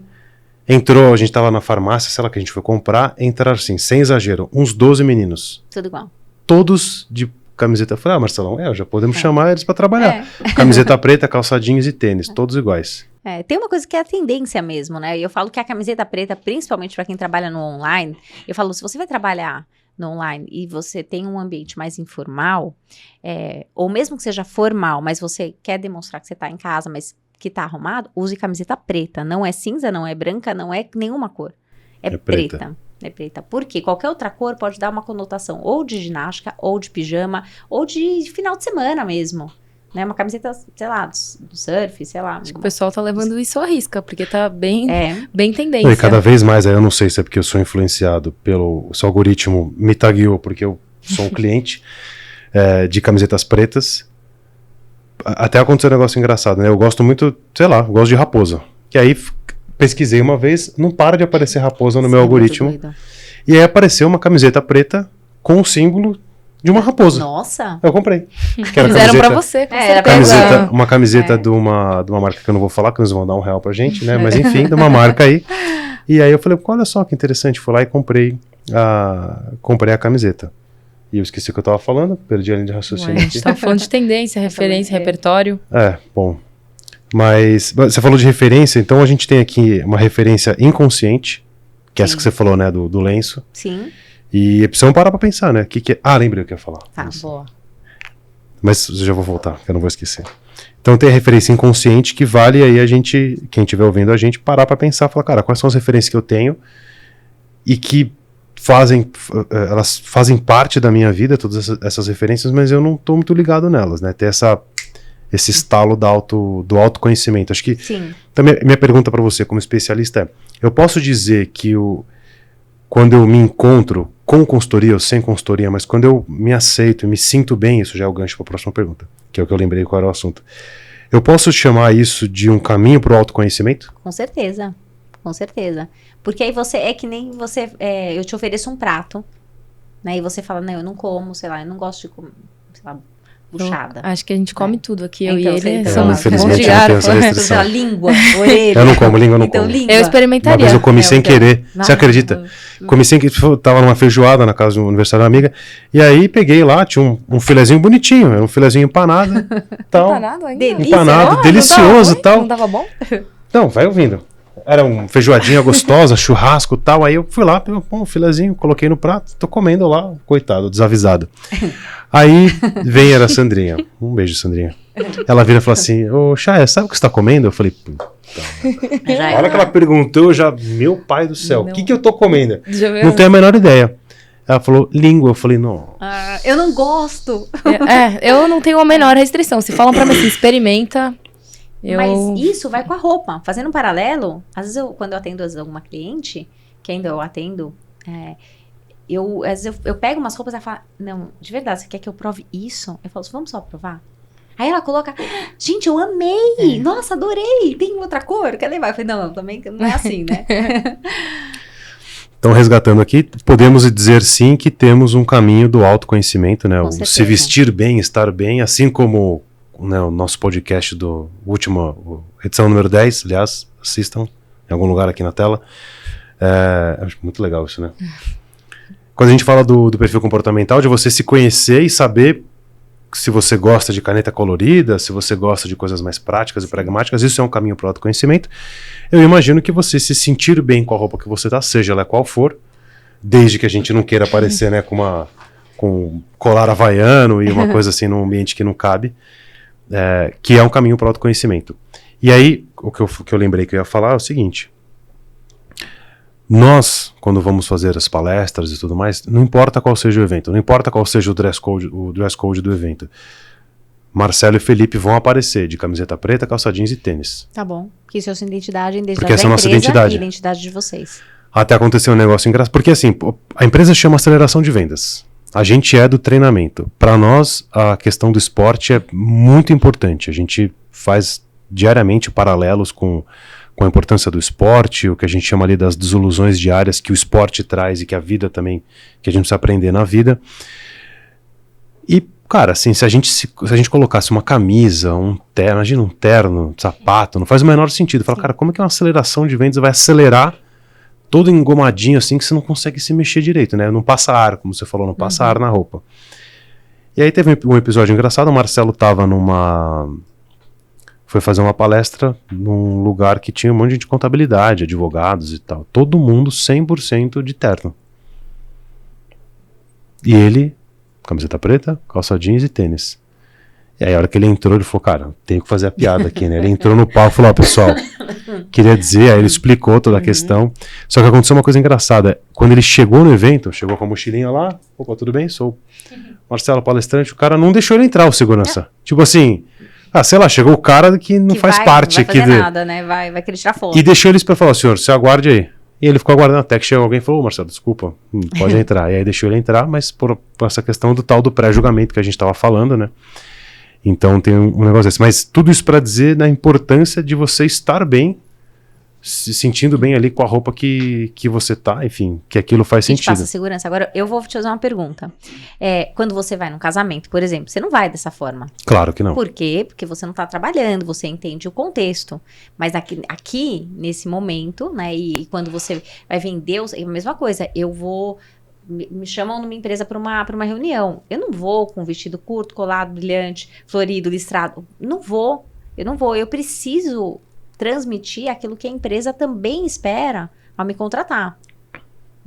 entrou, a gente tava na farmácia, sei lá, que a gente foi comprar, entraram assim, sem exagero, uns 12 meninos. Tudo igual. Todos de camiseta. Eu falei, Marcelão, já podemos chamar eles pra trabalhar. Camiseta preta, calça jeans e tênis, todos iguais. Tem uma coisa que é a tendência mesmo, né? Eu falo que a camiseta preta, principalmente pra quem trabalha no online, eu falo, se você vai trabalhar no online e você tem um ambiente mais informal, ou mesmo que seja formal, mas você quer demonstrar que você tá em casa, mas que tá arrumado, use camiseta preta. Não é cinza, não é branca, não é nenhuma cor. É preta. É preta. Porque qualquer outra cor pode dar uma conotação ou de ginástica, ou de pijama, ou de final de semana mesmo. Né? Uma camiseta, sei lá, do surf, sei lá. Acho que o pessoal tá levando isso à risca, porque tá bem tendência. E cada vez mais, eu não sei se é porque eu sou influenciado pelo... Esse algoritmo me tagueou, porque eu sou um cliente de camisetas pretas. Até aconteceu um negócio engraçado, né? Eu gosto muito, sei lá, gosto de raposa. Que aí pesquisei uma vez, não para de aparecer raposa no meu algoritmo. E aí apareceu uma camiseta preta com um símbolo de uma raposa. Nossa. Eu comprei. Que era Fizeram pra camiseta- você, com Era pra certeza. Uma camiseta de uma marca que eu não vou falar, que eles vão dar R$1 pra gente, né? Mas enfim, de uma marca aí. E aí eu falei, olha só que interessante. Fui lá e comprei a camiseta. E eu esqueci o que eu tava falando, perdi a linha de Ué, raciocínio a gente aqui. tá falando de tendência, referência, É. repertório. Bom. Mas você falou de referência, então a gente tem aqui uma referência inconsciente, que é essa Sim. que você falou, né, do lenço. Sim. E precisamos parar pra pensar, né? Que é... lembrei o que eu ia falar. Tá, Isso. boa. Mas eu já vou voltar, que eu não vou esquecer. Então tem a referência inconsciente que vale aí a gente, quem estiver ouvindo a gente, parar pra pensar, falar, cara, quais são as referências que eu tenho e que elas fazem parte da minha vida, todas essas referências, mas eu não tô muito ligado nelas, né? Ter esse estalo do autoconhecimento. Acho que Sim. também minha pergunta para você como especialista é, eu posso dizer que quando eu me encontro com consultoria ou sem consultoria, mas quando eu me aceito e me sinto bem, isso já é o gancho para a próxima pergunta, que é o que eu lembrei qual era o assunto. Eu posso chamar isso de um caminho para o autoconhecimento? Com certeza. Com certeza. Porque aí você, é que nem você, eu te ofereço um prato, né? E você fala, não, eu não como, sei lá, eu não gosto de comer, sei lá, buchada. Acho que a gente come tudo aqui, eu Então, e você- ele então, somos infelizmente, bons de eu não tenho garfo. essa restrição. Sei lá, língua, orelha. Eu não como, língua eu não Então, como. língua. Eu Uma experimentaria. vez eu comi sem então. querer, você Não, acredita? não. Comi sem querer, tava numa feijoada na casa do aniversário da amiga, e aí peguei lá, tinha um filezinho bonitinho, era um filezinho empanado, tal. Empanado ainda? Delícia. Empanado, Ó, delicioso e não tava ruim? tal. Não tava bom? Não, vai ouvindo. Era uma feijoadinha gostosa, churrasco e tal. Aí eu fui lá, peguei um filezinho, coloquei no prato, tô comendo lá, coitado, desavisado. Aí vem era a Sandrinha. Um beijo, Sandrinha. Ela vira e fala assim: ô, Chay, sabe o que você tá comendo? Eu falei, puta. Já A hora que ela perguntou, eu já, meu pai do céu, o Não. que eu tô comendo? Deixa eu ver. Não tenho a menor ideia. Ela falou, língua. Eu falei, não. eu não gosto. Eu não tenho a menor restrição. Se falam pra mim assim, experimenta. Mas isso vai com a roupa. Fazendo um paralelo, às vezes quando eu atendo alguma cliente, que ainda eu atendo, às vezes eu pego umas roupas e ela fala, não, de verdade, você quer que eu prove isso? Eu falo, vamos só provar? Aí ela coloca, gente, eu amei! Nossa, adorei! Tem outra cor? Quer levar? Eu falei, não, também não é assim, né? Então, resgatando aqui, podemos dizer sim que temos um caminho do autoconhecimento, né? Com O certeza. se vestir bem, estar bem, assim como, né, o nosso podcast do último, edição número 10, aliás, assistam em algum lugar aqui na tela. Acho muito legal isso, né? Quando a gente fala do perfil comportamental, de você se conhecer e saber se você gosta de caneta colorida, se você gosta de coisas mais práticas e pragmáticas, isso é um caminho para o autoconhecimento. Eu imagino que você se sentir bem com a roupa que você tá, seja ela qual for, desde que a gente não queira aparecer, né, com colar havaiano e uma coisa assim num ambiente que não cabe, que é um caminho para o autoconhecimento. E aí, o que eu lembrei que eu ia falar é o seguinte: nós, quando vamos fazer as palestras e tudo mais, não importa qual seja o evento, não importa qual seja o dress code do evento, Marcelo e Felipe vão aparecer de camiseta preta, calça jeans e tênis. Tá bom. Porque isso é a sua identidade, a identidade Porque essa é da a nossa empresa identidade. e a identidade de vocês. Até aconteceu um negócio engraçado, porque assim, a empresa chama aceleração de vendas. A gente é do treinamento. Para nós, a questão do esporte é muito importante. A gente faz diariamente paralelos com a importância do esporte, o que a gente chama ali das desilusões diárias que o esporte traz e que a vida também, que a gente precisa aprender na vida. E, cara, assim, se a gente colocasse uma camisa, um terno, imagina um terno, um sapato, não faz o menor sentido. Fala, cara, como é que uma aceleração de vendas vai acelerar todo engomadinho assim que você não consegue se mexer direito, né? Não passa ar, como você falou, não passa ar na roupa. E aí teve um episódio engraçado, o Marcelo tava foi fazer uma palestra num lugar que tinha um monte de contabilidade, advogados e tal. Todo mundo 100% de terno. E ele, camiseta preta, calça jeans e tênis. E aí a hora que ele entrou, ele falou, cara, tenho que fazer a piada aqui, né? Ele entrou no palco e falou, ó, pessoal, queria dizer, aí ele explicou toda a questão. Só que aconteceu uma coisa engraçada. Quando ele chegou no evento, chegou com a mochilinha lá, opa, tudo bem? Sou Marcelo, palestrante, o cara não deixou ele entrar, o segurança. Tipo assim, sei lá, chegou o cara que não faz parte não vai aqui fazer dele. nada, né? Vai querer tirar foto. E deixou eles pra falar, senhor, você aguarde aí. E ele ficou aguardando até que chegou alguém e falou, Marcelo, desculpa, pode entrar. E aí deixou ele entrar, mas por essa questão do tal do pré-julgamento que a gente tava falando, né? Então tem um negócio desse. Mas tudo isso para dizer da importância de você estar bem se sentindo bem ali com a roupa que você tá, enfim, que aquilo faz A gente sentido. passa segurança. Agora, eu vou te fazer uma pergunta. Quando você vai num casamento, por exemplo, você não vai dessa forma. Claro que não. Por quê? Porque você não tá trabalhando, você entende o contexto. Mas aqui nesse momento, né, e quando você vai vender, é a mesma coisa. Eu vou... Me chamam numa empresa para uma reunião. Eu não vou com vestido curto, colado, brilhante, florido, listrado. Não vou. Eu não vou. Eu preciso transmitir aquilo que a empresa também espera ao me contratar.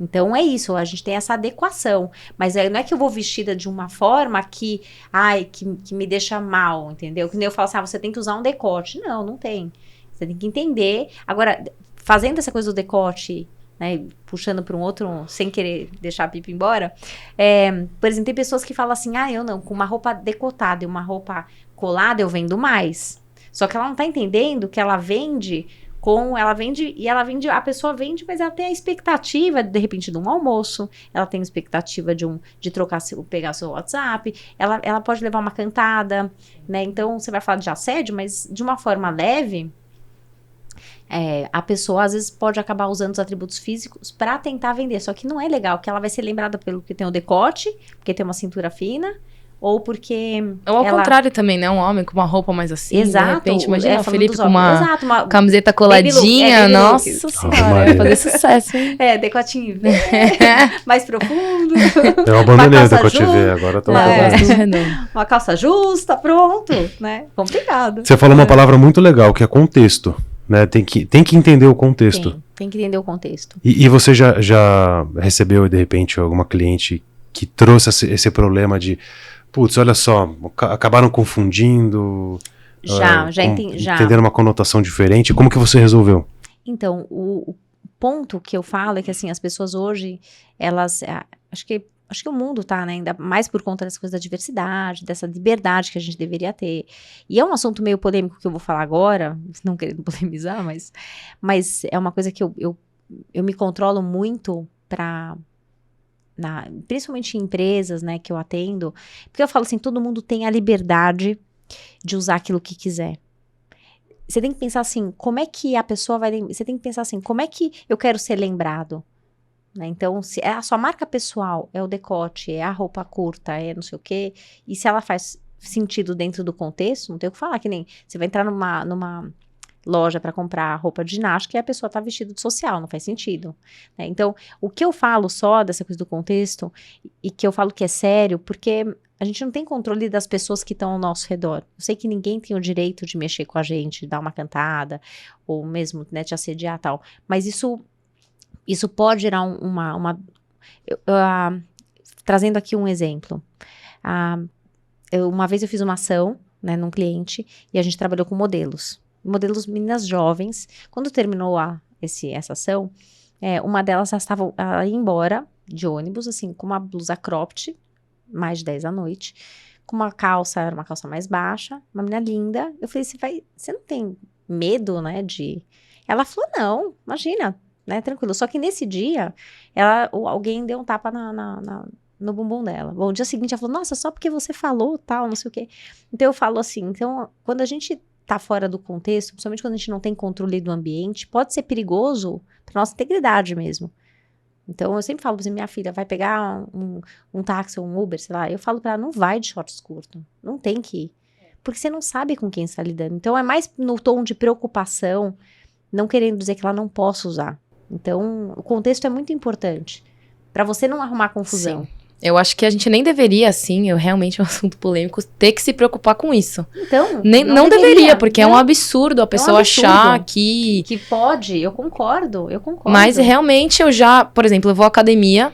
Então é isso, a gente tem essa adequação. Mas não é que eu vou vestida de uma forma que me deixa mal, entendeu? Que nem eu falo assim, você tem que usar um decote. Não, não tem. Você tem que entender. Agora, fazendo essa coisa do decote, né, puxando para um outro, sem querer deixar a Pipa embora, por exemplo, tem pessoas que falam assim, eu não, com uma roupa decotada e uma roupa colada eu vendo mais. Só que ela não tá entendendo que ela vende, a pessoa vende, mas ela tem a expectativa, de repente, de um almoço, ela tem a expectativa de pegar seu WhatsApp, ela pode levar uma cantada, né? Então, você vai falar de assédio, mas de uma forma leve, a pessoa às vezes pode acabar usando os atributos físicos para tentar vender, só que não é legal, que ela vai ser lembrada pelo que tem o decote, porque tem uma cintura fina, ou porque... Ou ao contrário também, né? Um homem com uma roupa mais assim, exato, de repente, imagina o Felipe com uma camiseta baby coladinha, look, nossa senhora, ia fazer sucesso, hein? Decotinho mais profundo. Eu abandonei o decote V, agora eu tô uma calça justa, pronto, né? Complicado. Você falou uma palavra muito legal, que é contexto, né? Tem que entender o contexto. Tem que entender o contexto. E você já recebeu, de repente, alguma cliente que trouxe esse problema de putz, olha só, acabaram confundindo, já entenderam uma conotação diferente. Como que você resolveu? Então, o ponto que eu falo é que, assim, as pessoas hoje, elas, acho que o mundo tá, né, ainda mais por conta dessa coisa da diversidade, dessa liberdade que a gente deveria ter. E é um assunto meio polêmico que eu vou falar agora, não querendo polemizar, mas é uma coisa que eu me controlo muito principalmente em empresas, né, que eu atendo, porque eu falo assim, todo mundo tem a liberdade de usar aquilo que quiser. Você tem que pensar assim, como é que a pessoa você tem que pensar assim, como é que eu quero ser lembrado? Né? Então, se a sua marca pessoal é o decote, é a roupa curta, é não sei o quê, e se ela faz sentido dentro do contexto, não tem o que falar, que nem você vai entrar numa loja para comprar roupa de ginástica e a pessoa tá vestida de social, não faz sentido, né? Então, o que eu falo só dessa coisa do contexto, e que eu falo que é sério, porque a gente não tem controle das pessoas que estão ao nosso redor. Eu sei que ninguém tem o direito de mexer com a gente, de dar uma cantada, ou mesmo, né, te assediar e tal, mas isso pode gerar trazendo aqui um exemplo. Uma vez eu fiz uma ação, né, num cliente, e a gente trabalhou com modelos meninas jovens. Quando terminou essa ação, uma delas ela ia embora de ônibus, assim, com uma blusa cropped, mais de 10 da noite, com uma calça mais baixa, uma menina linda. Eu falei, você não tem medo, né, Ela falou, não, imagina, né, tranquilo. Só que nesse dia, alguém deu um tapa no bumbum dela. Bom, no dia seguinte ela falou, nossa, só porque você falou, tal, não sei o quê. Então eu falo assim, quando a gente tá fora do contexto, principalmente quando a gente não tem controle do ambiente, pode ser perigoso para nossa integridade mesmo. Então, eu sempre falo pra minha filha, vai pegar um táxi ou um Uber, sei lá, eu falo pra ela, não vai de shorts curto, não tem que ir, porque você não sabe com quem está lidando. Então, é mais no tom de preocupação, não querendo dizer que ela não possa usar. Então, o contexto é muito importante, pra você não arrumar confusão. Sim. Eu acho que a gente nem deveria, assim, realmente é um assunto polêmico, ter que se preocupar com isso. Então, não deveria, porque é um absurdo a pessoa achar que... Que pode, eu concordo. Mas realmente por exemplo, eu vou à academia,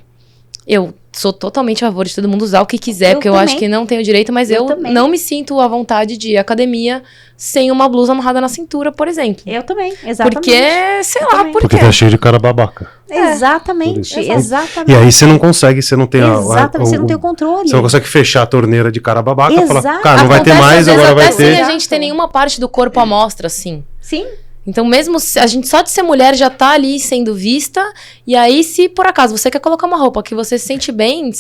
eu sou totalmente a favor de todo mundo usar o que quiser, porque eu acho que não tenho direito, mas eu não me sinto à vontade de ir à academia sem uma blusa amarrada na cintura, por exemplo. Eu também, exatamente. Porque, sei lá, por quê? Porque tá cheio de cara babaca. Exatamente. E aí você não consegue, você não tem você não tem o controle. Você não consegue fechar a torneira de cara babaca e falar, cara, não vai ter mais, agora vai ter. Sem a gente ter nenhuma parte do corpo à mostra, assim. Sim. Então, mesmo a gente só de ser mulher já tá ali sendo vista, e aí se por acaso você quer colocar uma roupa que você se sente bem,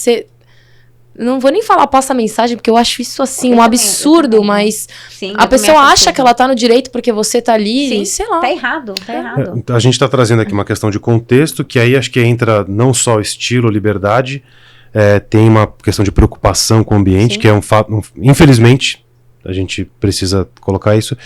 Não vou nem falar passa mensagem, porque eu acho isso, assim, Eu um também, absurdo, eu também. mas Sim, a eu pessoa também acha que ela tá no direito porque você tá ali, Sim, sei lá. Tá errado, tá errado. A gente está trazendo aqui uma questão de contexto, que aí acho que entra não só estilo, liberdade, tem uma questão de preocupação com o ambiente, Sim. que é um fato, infelizmente, a gente precisa colocar isso.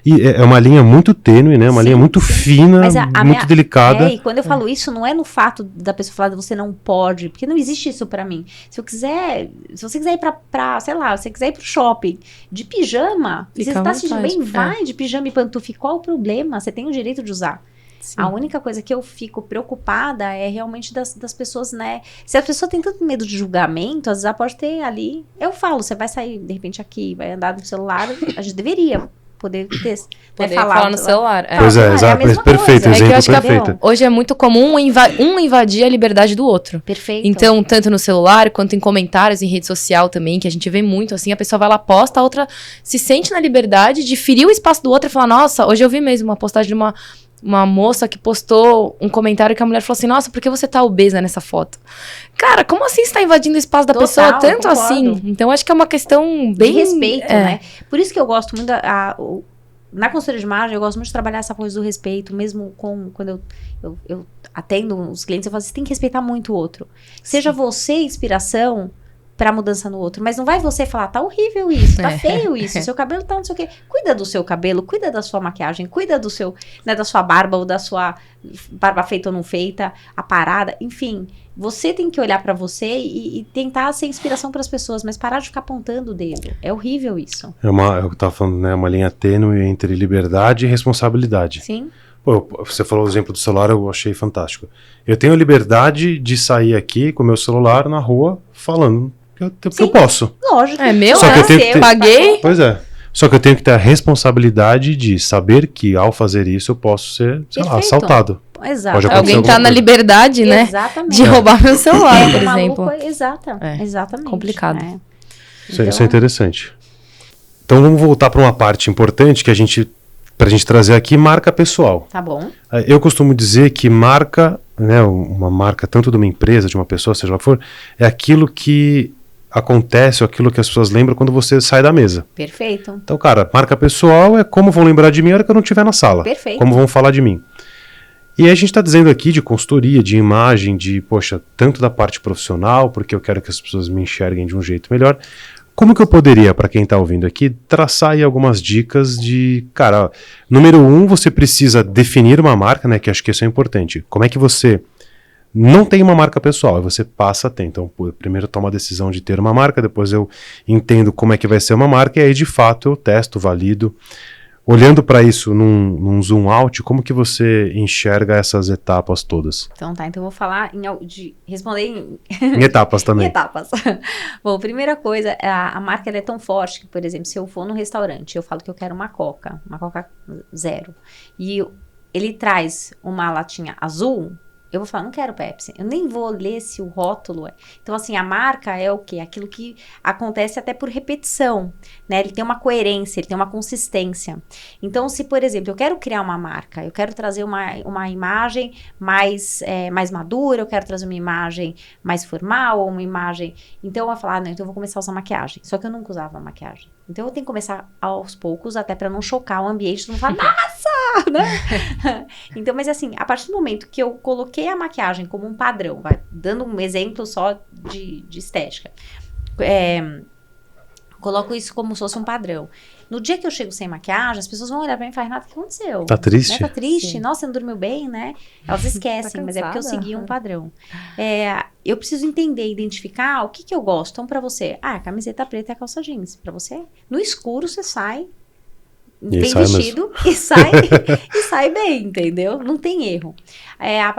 E é uma linha muito tênue, né? Uma Sim, linha muito sim. fina, Mas muito delicada. E quando eu falo isso, não é no fato da pessoa falar você não pode, porque não existe isso pra mim. Se você quiser ir pra sei lá, se você quiser ir pro shopping de pijama, Fica você à tá se sentindo vontade, bem, vai de pijama e pantufa. Qual o problema? Você tem o direito de usar. Sim. A única coisa que eu fico preocupada é realmente das pessoas, né? Se a pessoa tem tanto medo de julgamento, às vezes ela pode ter ali. Eu falo, você vai sair, de repente, aqui, vai andar no celular, a gente deveria poder ter. Poder falar no celular. Pois é, a exato, mesma perfeito, coisa. É que eu exemplo acho que perfeito. hoje é muito comum um invadir a liberdade do outro. Perfeito. Então, tanto no celular, quanto em comentários, em rede social também, que a gente vê muito, assim, a pessoa vai lá, posta, a outra se sente na liberdade de ferir o espaço do outro e falar, nossa, hoje eu vi mesmo uma postagem de uma moça que postou um comentário que a mulher falou assim, nossa, por que você tá obesa nessa foto? Cara, como assim você tá invadindo o espaço da Total, pessoa tanto concordo. assim? Então, acho que é uma questão bem... de respeito, né? Por isso que eu gosto muito na consultoria de imagem, eu gosto muito de trabalhar essa coisa do respeito, mesmo quando eu atendo os clientes, eu falo, você tem que respeitar muito o outro. Seja você inspiração pra mudança no outro, mas não vai você falar, tá horrível isso, tá feio isso, seu cabelo tá não sei o quê. Cuida do seu cabelo, cuida da sua maquiagem, cuida do seu, né, da sua barba ou da sua barba feita ou não feita, a parada, enfim. Você tem que olhar pra você e tentar ser inspiração pras pessoas, mas parar de ficar apontando o dedo. É horrível isso. É o que eu tava falando, né? Uma linha tênue entre liberdade e responsabilidade. Sim. Pô, você falou o exemplo do celular, eu achei fantástico. Eu tenho liberdade de sair aqui com o meu celular na rua falando que eu posso. Lógico. É meu, Só que eu tenho que ter- paguei. Pois é. Só que eu tenho que ter a responsabilidade de saber que ao fazer isso eu posso ser, sei lá, Perfeito. assaltado. Exato. Pode acontecer Alguém tá alguma na coisa. liberdade, né? Exatamente. De roubar meu celular, por Maluco, exemplo. Exatamente. Complicado. né? Isso é Então- interessante. Então vamos voltar para uma parte importante que pra gente trazer aqui, marca pessoal. Tá bom. Eu costumo dizer que marca, né, uma marca tanto de uma empresa, de uma pessoa, seja lá for, é aquilo que acontece ou aquilo que as pessoas lembram quando você sai da mesa. Perfeito. Então, cara, marca pessoal é como vão lembrar de mim a hora que eu não estiver na sala. Perfeito. Como vão falar de mim. E aí a gente está dizendo aqui de consultoria, de imagem, de, poxa, tanto da parte profissional, porque eu quero que as pessoas me enxerguem de um jeito melhor. Como que eu poderia, para quem está ouvindo aqui, traçar aí algumas dicas de, cara, número 1, você precisa definir uma marca, né, que acho que isso é importante. Como é que você não tem uma marca pessoal, aí você passa a ter. Então, primeiro eu tomo a decisão de ter uma marca, depois eu entendo como é que vai ser uma marca, e aí de fato eu testo, valido. Olhando para isso num zoom out, como que você enxerga essas etapas todas? Então tá, então eu vou falar responder em Em etapas também. em etapas. Bom, primeira coisa, a marca ela é tão forte que, por exemplo, se eu for num restaurante, eu falo que eu quero uma Coca zero, e ele traz uma latinha azul, eu vou falar, não quero Pepsi. Eu nem vou ler se o rótulo é. Então, assim, a marca é o quê? Aquilo que acontece até por repetição, né? Ele tem uma coerência, ele tem uma consistência. Então, se, por exemplo, eu quero criar uma marca, eu quero trazer uma imagem mais madura, eu quero trazer uma imagem mais formal, ou uma imagem... Então, eu vou falar, não, então eu vou começar a usar maquiagem. Só que eu nunca usava maquiagem. Então, eu tenho que começar aos poucos, até para não chocar o ambiente, não falar, nossa! Né? Então, mas assim, a partir do momento que eu coloquei a maquiagem como um padrão, dando um exemplo só de estética, coloco isso como se fosse um padrão. No dia que eu chego sem maquiagem, as pessoas vão olhar pra mim e falar, Renata, o que aconteceu? Tá triste? Né? Tá triste? Sim. Nossa, você não dormiu bem, né? Elas esquecem, mas é porque eu cansada? segui um padrão. Eu preciso entender, identificar o que eu gosto. Então, pra você, camiseta preta e a calça jeans. Pra você, no escuro você sai E bem sai vestido e sai bem, entendeu? Não tem erro.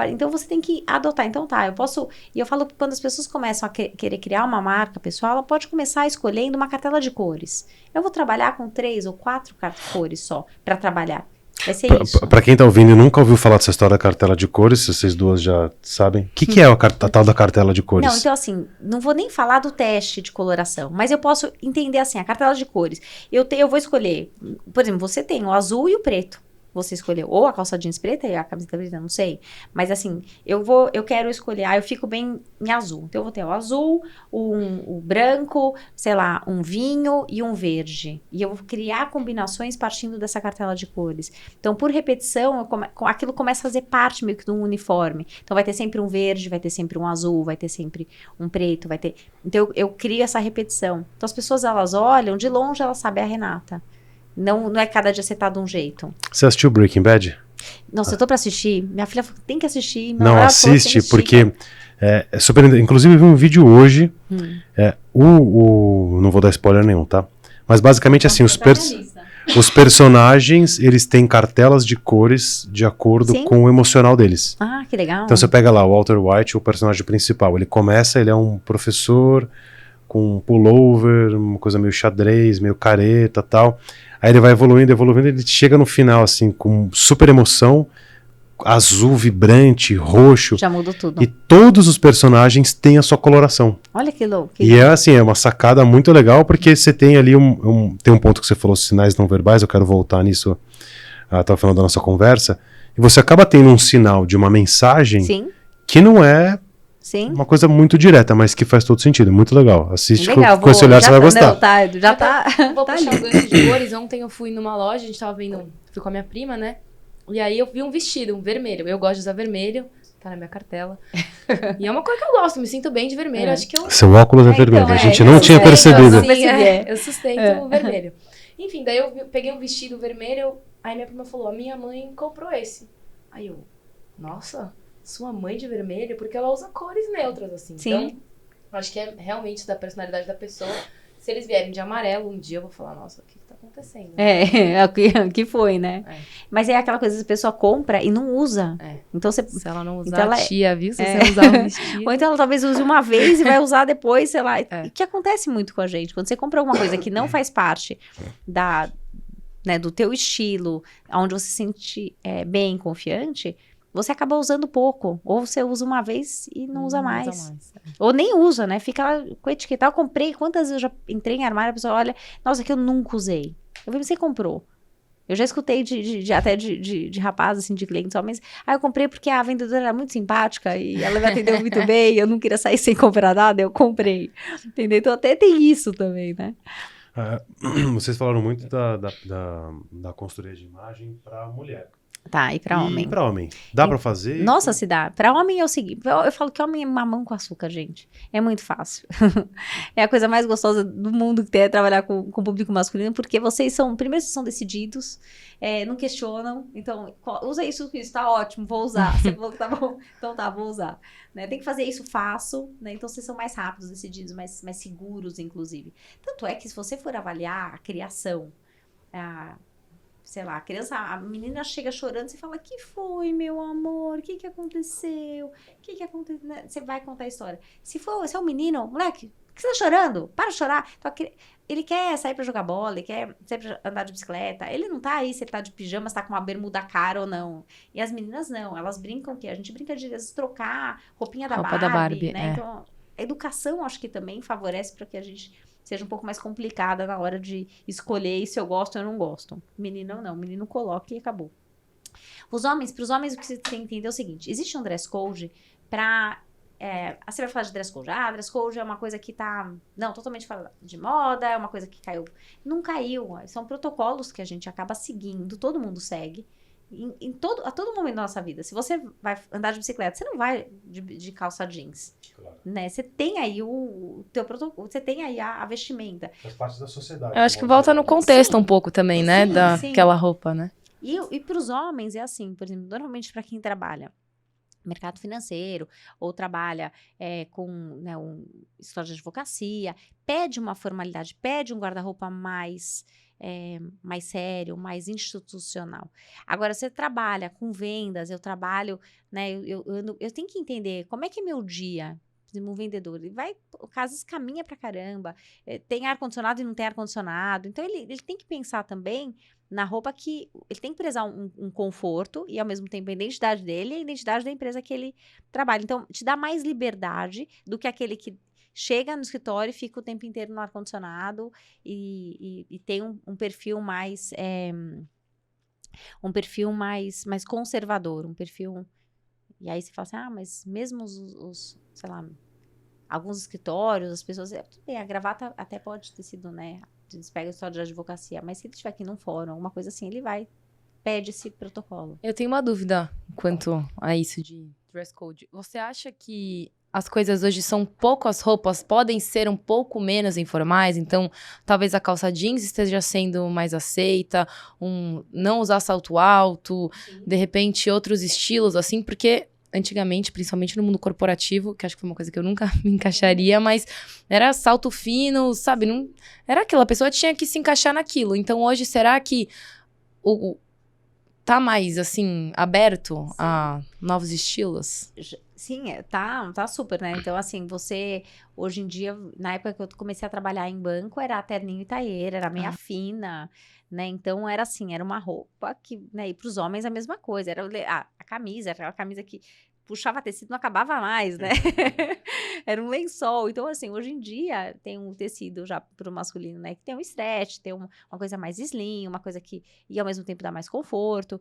Então você tem que adotar. Então tá, eu falo que quando as pessoas começam a querer criar uma marca pessoal, ela pode começar escolhendo uma cartela de cores. Eu vou trabalhar com 3 ou 4 cores só para trabalhar. Vai ser isso. Pra quem tá ouvindo e nunca ouviu falar dessa história da cartela de cores, se vocês duas já sabem, o que é a tal da cartela de cores? Não, então assim, não vou nem falar do teste de coloração, mas eu posso entender assim, a cartela de cores. Eu vou escolher, por exemplo, você tem o azul e o preto. você escolheu ou a calça jeans preta e a camiseta preta, não sei. Mas assim, eu quero escolher, eu fico bem em azul. Então eu vou ter o azul, o branco, sei lá, um vinho e um verde. E eu vou criar combinações partindo dessa cartela de cores. Então, por repetição, aquilo começa a fazer parte meio que de um uniforme. Então vai ter sempre um verde, vai ter sempre um azul, vai ter sempre um preto, vai ter... Então eu crio essa repetição. Então as pessoas, elas olham, de longe elas sabem a Renata. Não é cada dia você tá de um jeito. Você assistiu Breaking Bad? Nossa, eu tô pra assistir. Minha filha falou, tem que assistir. Não, assiste, porque é super... Inclusive, eu vi um vídeo hoje. Não vou dar spoiler nenhum, tá? Mas basicamente, assim, os personagens, eles têm cartelas de cores de acordo com o emocional deles. Ah, que legal. Então, você pega lá o Walter White, o personagem principal. Ele é um professor com um pullover, uma coisa meio xadrez, meio careta e tal. Aí ele vai evoluindo, ele chega no final, assim, com super emoção, azul, vibrante, roxo. Já mudou tudo. E todos os personagens têm a sua coloração. Olha que louco. E é assim, é uma sacada muito legal, porque você tem ali tem um ponto que você falou, sinais não verbais, eu quero voltar nisso até o final da nossa conversa, e você acaba tendo um sinal de uma mensagem que não é uma coisa muito direta, mas que faz todo sentido. Muito legal. Assiste com esse olhar, você vai gostar. Não, já tá. Vou puxar o gancho de cores. Ontem eu fui numa loja, a gente tava vendo, fui com a minha prima, né? E aí eu vi um vestido, um vermelho. Eu gosto de usar vermelho, tá na minha cartela. E é uma cor que eu gosto, me sinto bem de vermelho. Acho que eu... Seu óculos é vermelho, a gente não tinha percebido. Assim, eu sustento o vermelho. Enfim, daí eu peguei um vestido vermelho, aí minha prima falou, a minha mãe comprou esse. Aí eu, nossa... Sua mãe de vermelho, porque ela usa cores neutras, assim. Sim. Então, acho que é realmente da personalidade da pessoa. Se eles vierem de amarelo, um dia eu vou falar, nossa, o que tá acontecendo? O que foi, né? Mas é aquela coisa que a pessoa compra e não usa. Então Se ela não usar, então tia, viu? Se você usar um vestido. Ou então ela talvez use uma vez e vai usar depois, sei lá. O que acontece muito com a gente? Quando você compra alguma coisa que não faz parte do teu estilo, onde você se sente bem, confiante... Você acaba usando pouco. Ou você usa uma vez e não usa mais. Ou nem usa, né? Fica lá com a etiqueta. Eu comprei, quantas vezes eu já entrei em armário, a pessoa olha, nossa, que eu nunca usei. Eu falei, você comprou. Eu já escutei até de rapaz, assim, de clientes homens. Eu comprei porque a vendedora era muito simpática e ela me atendeu muito bem, eu não queria sair sem comprar nada, eu comprei. Entendeu? Então até tem isso também, né? Vocês falaram muito da consultoria de imagem para mulher. Tá, e pra homem? E pra homem? Dá pra fazer? Nossa, se dá. Pra homem é o seguinte, eu falo que homem é mamão com açúcar, gente. É muito fácil. É a coisa mais gostosa do mundo que tem é trabalhar com o público masculino, porque primeiro vocês são decididos, não questionam, então, usa isso, tá ótimo, vou usar. Você falou que tá bom, então tá, vou usar. Né? Tem que fazer isso, faço, né? Então vocês são mais rápidos, decididos, mais seguros, inclusive. Tanto é que se você for avaliar a criação, sei lá, a menina chega chorando, você fala, que foi, meu amor? O que aconteceu? Você vai contar a história. Se é um menino, moleque, por que você tá chorando? Para de chorar. Então, ele quer sair pra jogar bola, ele quer sair pra andar de bicicleta. Ele não tá aí se ele tá de pijama, se tá com uma bermuda cara ou não. E as meninas não, elas brincam a gente brinca de, às vezes, trocar roupinha da Barbie, né? Então, a educação, acho que também favorece para que a gente seja um pouco mais complicada na hora de escolher se eu gosto ou eu não gosto. Menino não, menino coloca e acabou. Para os homens, o que você tem que entender é o seguinte, existe um dress code para... você vai falar de dress code. Dress code é uma coisa que tá... Não, totalmente fora de moda, é uma coisa que caiu. Não caiu, são protocolos que a gente acaba seguindo, todo mundo segue. A todo momento da nossa vida. Se você vai andar de bicicleta, você não vai de calça jeans. Claro. Né? Você tem aí o teu protocolo, você tem aí a vestimenta. Faz parte da sociedade. Eu acho que volta no contexto um pouco também, né? Daquela roupa, né? E para os homens é assim, por exemplo, normalmente para quem trabalha mercado financeiro, ou trabalha com história de advocacia, pede uma formalidade, pede um guarda-roupa mais sério, mais institucional. Agora, você trabalha com vendas, eu trabalho, né, eu tenho que entender como é que é meu dia. Por exemplo, um vendedor, ele vai, o Casas caminha pra caramba, tem ar-condicionado e não tem ar-condicionado, então ele tem que pensar também na roupa que, ele tem que prezar um conforto e ao mesmo tempo a identidade dele e a identidade da empresa que ele trabalha, então te dá mais liberdade do que aquele que chega no escritório e fica o tempo inteiro no ar-condicionado e tem um perfil mais um perfil mais conservador, um perfil... E aí você fala assim, mas mesmo sei lá, alguns escritórios, as pessoas... Tudo bem, a gravata até pode ter sido, né? Eles pegam a história de advocacia, mas se ele estiver aqui num fórum, alguma coisa assim, ele pede esse protocolo. Eu tenho uma dúvida quanto a isso de dress code. Você acha que as coisas hoje são pouco, as roupas podem ser um pouco menos informais? Então, talvez a calça jeans esteja sendo mais aceita, não usar salto alto, de repente outros estilos, assim, porque antigamente, principalmente no mundo corporativo, que acho que foi uma coisa que eu nunca me encaixaria, mas era salto fino, sabe? Não, era aquilo, a pessoa tinha que se encaixar naquilo. Então, hoje, será que tá mais, assim, aberto a novos estilos? Sim, tá super, né? Então, assim, você, hoje em dia, na época que eu comecei a trabalhar em banco, era terninho e taieira, era meia fina, né? Então, era assim, era uma roupa que, né? E pros homens a mesma coisa, era a camisa, era aquela camisa que puxava tecido, não acabava mais, né? Era um lençol. Então, assim, hoje em dia tem um tecido já pro masculino, né? Que tem um stretch, tem uma coisa mais slim, uma coisa que, e ao mesmo tempo dá mais conforto.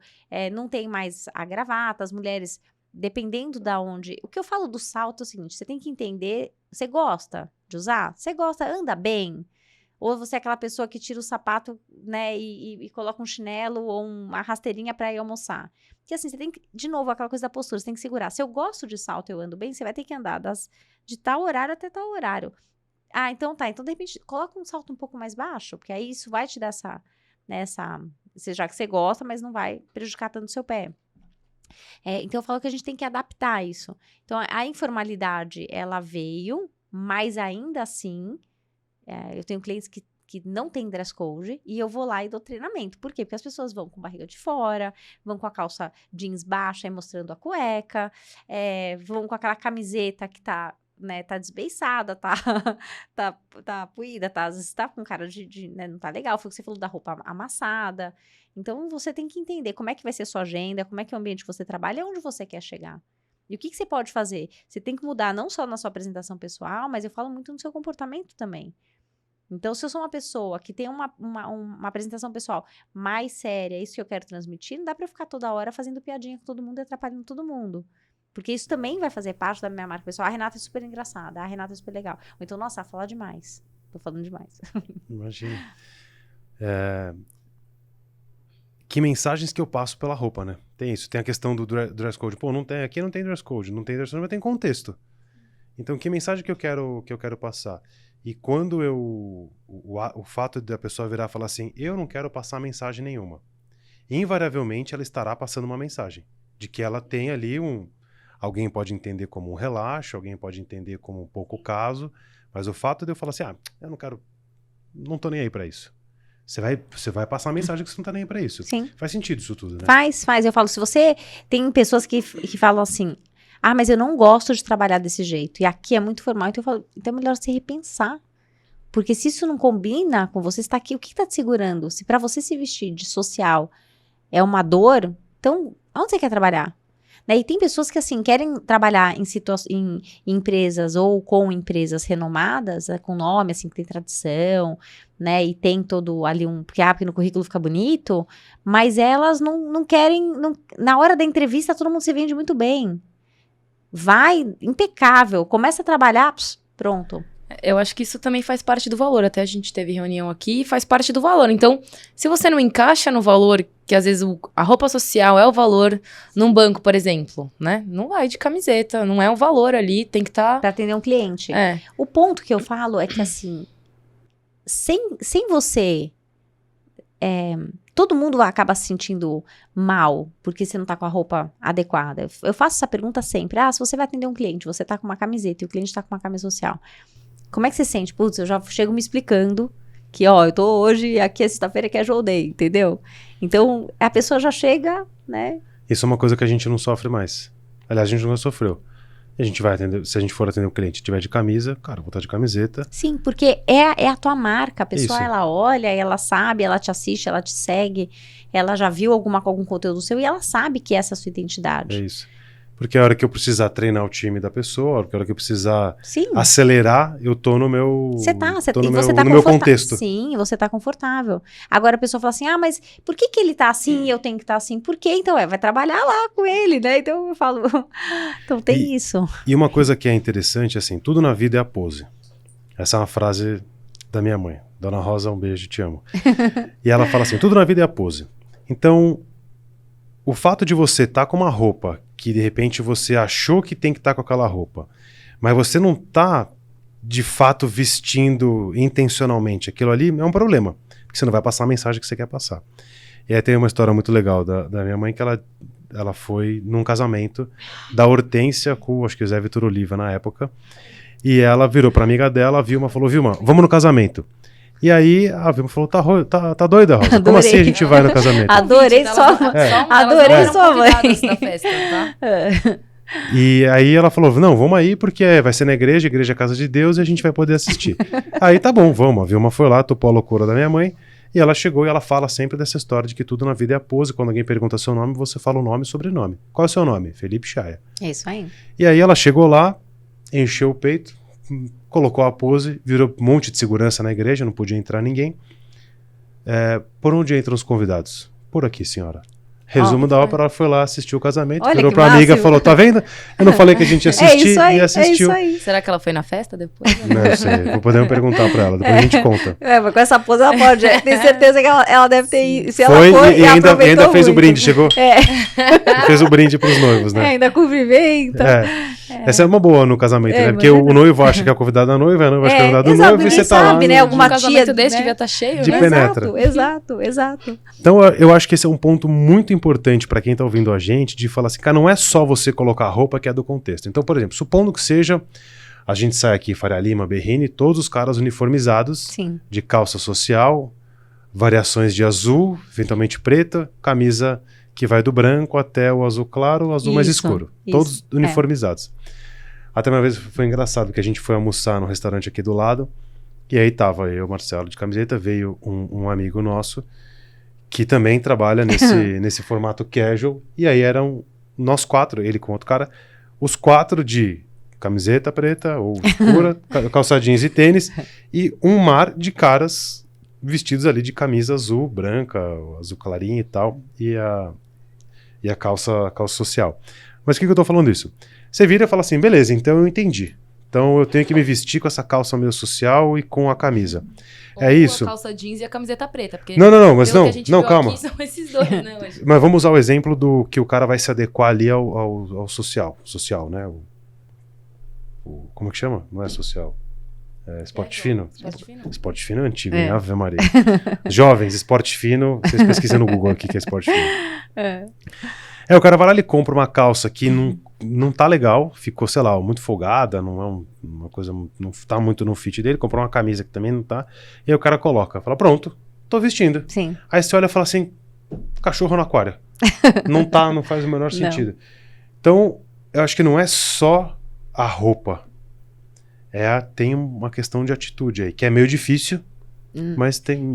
Não tem mais a gravata, as mulheres, dependendo da onde... O que eu falo do salto é o seguinte, você tem que entender, você gosta de usar? Você gosta, anda bem? Ou você é aquela pessoa que tira o sapato, né, e coloca um chinelo ou uma rasteirinha para ir almoçar? Porque assim, você tem que, de novo, aquela coisa da postura, você tem que segurar. Se eu gosto de salto, eu ando bem, você vai ter que andar de tal horário até tal horário. Então tá. Então, de repente, coloca um salto um pouco mais baixo, porque aí isso vai te dar já que você gosta, mas não vai prejudicar tanto o seu pé. Então, eu falo que a gente tem que adaptar isso. Então, a informalidade, ela veio, mas ainda assim... eu tenho clientes que não tem dress code e eu vou lá e dou treinamento. Por quê? Porque as pessoas vão com barriga de fora, vão com a calça jeans baixa e mostrando a cueca, vão com aquela camiseta que tá desbeiçada, tá puída, às vezes tá com cara né, não tá legal, foi o que você falou da roupa amassada. Então, você tem que entender como é que vai ser a sua agenda, como é que é o ambiente que você trabalha e onde você quer chegar. E o que você pode fazer? Você tem que mudar não só na sua apresentação pessoal, mas eu falo muito no seu comportamento também. Então, se eu sou uma pessoa que tem uma apresentação pessoal mais séria, isso que eu quero transmitir, não dá pra eu ficar toda hora fazendo piadinha com todo mundo e atrapalhando todo mundo. Porque isso também vai fazer parte da minha marca pessoal. A Renata é super engraçada, a Renata é super legal. Ou então, nossa, ela fala demais. Tô falando demais. Imagina. Que mensagens que eu passo pela roupa, né? Tem isso, tem a questão do dress code. Pô, aqui não tem dress code, não tem dress code, mas tem contexto. Então, que mensagem que eu quero passar? E quando o fato da pessoa virar e falar assim, eu não quero passar mensagem nenhuma, invariavelmente ela estará passando uma mensagem de que ela tem ali alguém pode entender como um relaxo, alguém pode entender como um pouco caso, mas o fato de eu falar assim, eu não tô nem aí pra isso. Você vai passar a mensagem que você não tá nem aí pra isso. Sim. Faz sentido isso tudo, né? Faz. Eu falo, se você tem pessoas que falam assim, mas eu não gosto de trabalhar desse jeito. E aqui é muito formal. Então eu falo, então é melhor você repensar. Porque se isso não combina com você, está aqui, o que está te segurando? Se para você se vestir de social é uma dor, então onde você quer trabalhar? Né? E tem pessoas que, assim, querem trabalhar em empresas ou com empresas renomadas, com nome, assim, que tem tradição, né? E tem todo ali porque no currículo fica bonito, mas elas não querem... na hora da entrevista, todo mundo se vende muito bem. Vai, impecável, começa a trabalhar, pronto. Eu acho que isso também faz parte do valor. Até a gente teve reunião aqui e faz parte do valor. Então, se você não encaixa no valor, que às vezes a roupa social é o valor num banco, por exemplo, né? Não vai de camiseta, não é o valor ali, tem que estar... Pra atender um cliente. O ponto que eu falo é que, assim, sem você... todo mundo acaba se sentindo mal porque você não tá com a roupa adequada. Eu faço essa pergunta sempre. Se você vai atender um cliente, você tá com uma camiseta e o cliente tá com uma camisa social, como é que você sente? Putz, eu já chego me explicando que, eu tô hoje, aqui é sexta-feira, que é Joe Day, entendeu? Então, a pessoa já chega, né? Isso é uma coisa que a gente não sofre mais. Aliás, a gente nunca sofreu. A gente vai atender, se a gente for atender um cliente e tiver de camisa, cara, eu vou estar de camiseta. Sim, porque é a tua marca. A pessoa, Isso. Ela olha, ela sabe, ela te assiste, ela te segue, ela já viu algum conteúdo seu e ela sabe que essa é a sua identidade. É isso. Porque a hora que eu precisar treinar o time da pessoa, a hora que eu precisar Sim. acelerar, eu tô no meu, tô no meu contexto. Sim, você tá confortável. Agora a pessoa fala assim, mas por que ele tá assim e eu tenho que estar assim? Por quê? Então, vai trabalhar lá com ele, né? Então eu falo, então tem isso. E uma coisa que é interessante, assim, tudo na vida é a pose. Essa é uma frase da minha mãe. Dona Rosa, um beijo, te amo. E ela fala assim, tudo na vida é a pose. Então, o fato de você estar com uma roupa que de repente você achou que tem que estar com aquela roupa, mas você não está de fato vestindo intencionalmente aquilo ali, é um problema. Porque você não vai passar a mensagem que você quer passar. E aí tem uma história muito legal da minha mãe, que ela foi num casamento da Hortência com, acho que o Zé Vitor Oliva na época, e ela virou pra amiga dela, a Vilma, falou, Vilma, vamos no casamento. E aí a Vilma falou, tá doida, Rosa? Como assim a gente vai no casamento? Adorei sua mãe. Da festa, tá? E aí ela falou, não, vamos aí porque vai ser na igreja é casa de Deus e a gente vai poder assistir. Aí tá bom, vamos. A Vilma foi lá, topou a loucura da minha mãe, e ela chegou e ela fala sempre dessa história de que tudo na vida é a pose. Quando alguém pergunta seu nome, você fala o nome e sobrenome. Qual é o seu nome? Felipe Chaia. É isso aí. E aí ela chegou lá, encheu o peito, colocou a pose, virou um monte de segurança na igreja, não podia entrar ninguém. Por onde entram os convidados? Por aqui, senhora. Resumo da ópera, ela foi lá, assistiu o casamento, virou pra amiga e falou, tá vendo? Eu não falei que a gente ia assistir e assistiu. É isso aí. Será que ela foi na festa depois? Não sei, podemos perguntar pra ela, depois a gente conta. Mas com essa pose ela pode, tenho certeza que ela deve ter ido. Se foi, ela foi, e ainda fez muito. O brinde, chegou? Fez o brinde pros noivos, né? Ainda convivendo. Essa é uma boa no casamento, né? Porque o noivo acha que é a convidada da noiva, a noiva acha que é a convidada do noivo, e você tá lá. Né? Alguma casamento tia desse devia estar cheio, de né? penetra. Exato. Então eu acho que esse é um ponto muito importante pra quem tá ouvindo a gente, de falar assim, cara, não é só você colocar a roupa que é do contexto. Então, por exemplo, supondo que seja, a gente sai aqui, Faria Lima, Berrini, todos os caras uniformizados, Sim. de calça social, variações de azul, eventualmente preta, camisa que vai do branco até o azul claro, o azul mais escuro. Todos uniformizados. Até uma vez foi engraçado, que a gente foi almoçar no restaurante aqui do lado, e aí tava eu, Marcelo, de camiseta, veio um amigo nosso, que também trabalha nesse formato casual, e aí eram nós quatro, ele com outro cara, os quatro de camiseta preta ou escura, calça jeans e tênis, e um mar de caras vestidos ali de camisa azul, branca, azul clarinho e tal, e a calça social. Mas por que eu tô falando isso? Você vira e fala assim, beleza, então eu entendi. Então eu tenho que me vestir com essa calça meio social e com a camisa. Ou isso. A calça jeans e a camiseta preta. Porque Mas não, calma. Aqui são esses dois, né, hoje. Mas vamos usar o exemplo do que o cara vai se adequar ali ao social, né? Como que chama? Não é social. Esporte fino. Esporte fino é antigo, né? Ave Maria. Jovens, esporte fino. Vocês pesquisam no Google aqui que é esporte fino. O cara vai lá e compra uma calça que não tá legal, ficou, sei lá, muito folgada, não é uma coisa, não tá muito no fit dele, comprou uma camisa que também não tá, e aí o cara coloca, fala, pronto, tô vestindo. Sim. Aí você olha e fala assim, cachorro no aquário. Não faz o menor sentido. Então, eu acho que não é só a roupa, tem uma questão de atitude aí, que é meio difícil, mas tem...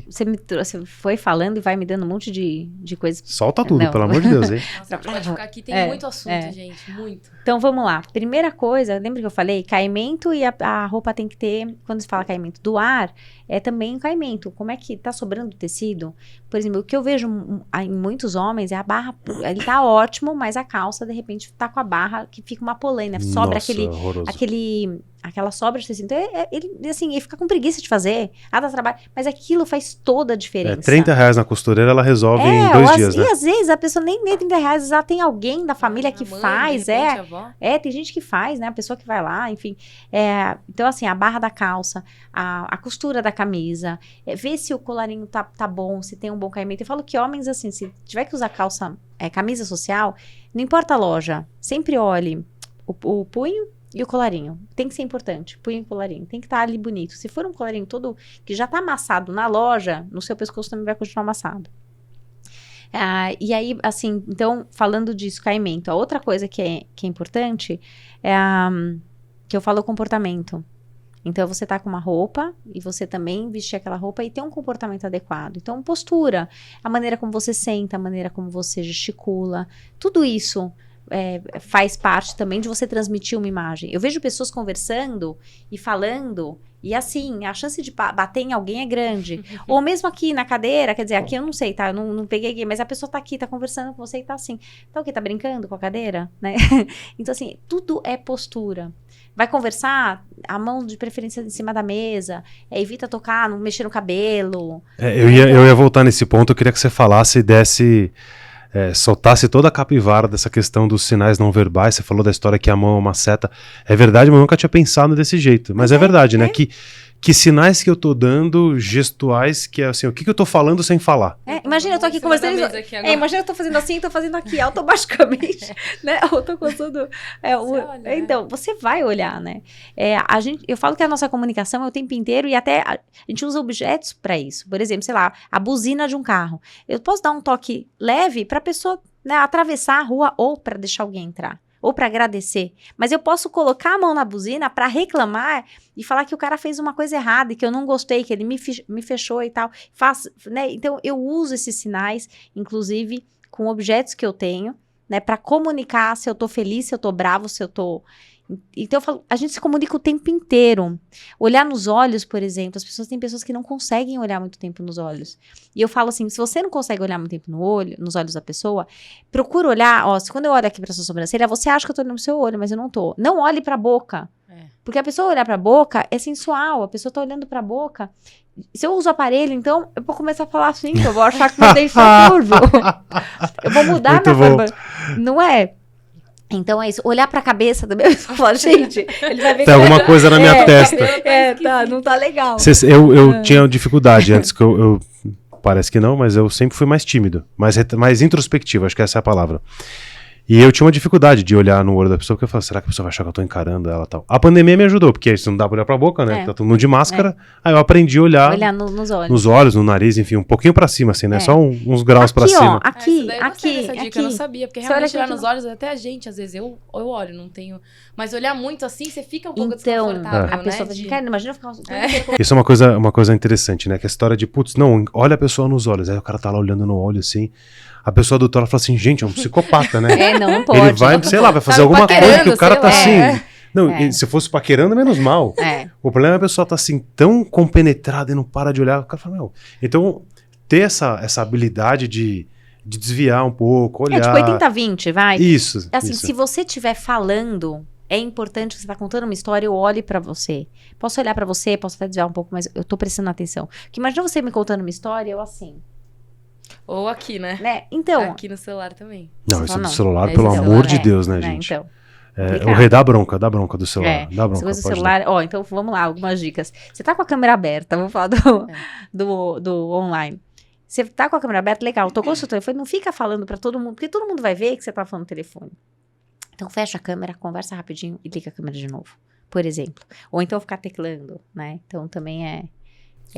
Você foi falando e vai me dando um monte de coisas. Solta tudo, pelo amor de Deus, hein? Nossa, pode ficar aqui, tem muito assunto, gente, muito. Então, vamos lá. Primeira coisa, lembra que eu falei? Caimento, e a roupa tem que ter, quando se fala caimento do ar, é também o caimento. Como é que tá sobrando tecido? Por exemplo, o que eu vejo em muitos homens é a barra, ele tá ótimo, mas a calça, de repente, tá com a barra que fica uma polênia, sobra aquela sobra de tecido. Então, ele fica com preguiça de fazer, dá trabalho, mas aquilo faz toda a diferença. R$30 na costureira, ela resolve em 2 dias, né? E às vezes a pessoa nem R$30, já tem alguém da família que mãe, faz, de repente, a avó. tem gente que faz, né? A pessoa que vai lá, enfim. Então, assim, a barra da calça, a costura da camisa, ver se o colarinho tá bom, se tem um bom caimento. Eu falo que homens, assim, se tiver que usar camisa social, não importa a loja, sempre olhe o punho e o colarinho. Tem que ser importante, punho e colarinho. Tem que estar ali bonito. Se for um colarinho todo que já tá amassado na loja, no seu pescoço também vai continuar amassado. E aí, assim, então, falando disso, caimento, a outra coisa que é importante é que eu falo o comportamento. Então, você tá com uma roupa e você também vestir aquela roupa e ter um comportamento adequado. Então, postura, a maneira como você senta, a maneira como você gesticula, tudo isso faz parte também de você transmitir uma imagem. Eu vejo pessoas conversando e falando, e assim, a chance de bater em alguém é grande. Ou mesmo aqui na cadeira, quer dizer, aqui eu não sei, tá? Eu não peguei aqui, mas a pessoa tá aqui, tá conversando com você e tá assim. Tá o quê? Tá brincando com a cadeira? Né? Então, assim, tudo é postura. Vai conversar, a mão de preferência em cima da mesa, evita tocar, não mexer no cabelo. Eu ia voltar nesse ponto, eu queria que você falasse e desse... soltasse toda a capivara dessa questão dos sinais não verbais. Você falou da história que a mão é uma seta. É verdade, mas eu nunca tinha pensado desse jeito. Mas é verdade, né? Que sinais que eu tô dando, gestuais, que é assim, o que eu tô falando sem falar. Imagina, eu tô aqui conversando. Imagina, eu tô fazendo assim, tô fazendo aqui, automaticamente, né? Eu tô coçando. Então, você vai olhar, né? Eu falo que a nossa comunicação é o tempo inteiro e até a gente usa objetos para isso. Por exemplo, sei lá, a buzina de um carro. Eu posso dar um toque leve pra pessoa, né, atravessar a rua ou para deixar alguém entrar. Ou para agradecer. Mas eu posso colocar a mão na buzina para reclamar e falar que o cara fez uma coisa errada e que eu não gostei, que ele me fechou e tal. Né? Então, eu uso esses sinais, inclusive, com objetos que eu tenho, né, para comunicar se eu tô feliz, se eu tô bravo, se eu tô... Então, eu falo, a gente se comunica o tempo inteiro. Olhar nos olhos, por exemplo, tem pessoas que não conseguem olhar muito tempo nos olhos. E eu falo assim, se você não consegue olhar muito tempo nos olhos da pessoa, procura olhar, quando eu olho aqui pra sua sobrancelha, você acha que eu tô olhando no seu olho, mas eu não tô. Não olhe pra boca. Porque a pessoa olhar pra boca é sensual, a pessoa tá olhando pra boca. Se eu uso o aparelho, então, eu vou começar a falar assim, que eu vou achar que meu dente tá curvo. Eu vou mudar minha forma. Não é? Então é isso, olhar pra cabeça também, eu falo, gente, ele vai ver tem alguma coisa na minha testa. Não tá legal. Eu tinha dificuldade antes, que eu parece que não, mas eu sempre fui mais tímido, mais introspectivo, acho que essa é a palavra. E eu tinha uma dificuldade de olhar no olho da pessoa, porque eu falava, será que a pessoa vai achar que eu tô encarando ela e tal? A pandemia me ajudou, porque isso não dá pra olhar pra boca, né? Tá todo mundo de máscara. Aí eu aprendi a olhar nos olhos. Nos olhos, no nariz, enfim, um pouquinho pra cima, assim, né? Só uns graus pra cima. Aqui. Essa dica eu não sabia, porque realmente olhar nos olhos, até a gente, às vezes, eu olho, não tenho... Mas olhar muito assim, você fica um pouco desconfortável, a pessoa tá de cara, imagina ficar... Isso é uma coisa interessante, né? Que a história de, putz, não, olha a pessoa nos olhos. Aí o cara tá lá olhando no olho, assim... A pessoa do fala assim, gente, é um psicopata, né? Não pode. Ele vai, sei lá, vai fazer alguma coisa que o cara tá assim... Não, se fosse paquerando, menos mal. O problema é a pessoa tá assim, tão compenetrada e não para de olhar. O cara fala, não. Então, ter essa habilidade de desviar um pouco, olhar... tipo 80-20, vai. Isso. Assim, se você estiver falando... É importante que você tá contando uma história, eu olhe pra você. Posso olhar pra você, posso até desviar um pouco, mas eu tô prestando atenção. Porque imagina você me contando uma história, eu assim... Ou aqui, né? Então... Aqui no celular também. Não, isso do celular, pelo amor de Deus, né, gente? Então, o rei dá bronca do celular. Dá bronca, coisa do celular. Então vamos lá, algumas dicas. Você tá com a câmera aberta, vamos falar do online. Você tá com a câmera aberta, legal, tocou o seu telefone, não fica falando pra todo mundo, porque todo mundo vai ver que você tá falando no telefone. Então fecha a câmera, conversa rapidinho e liga a câmera de novo, por exemplo. Ou então ficar teclando, né? Então também é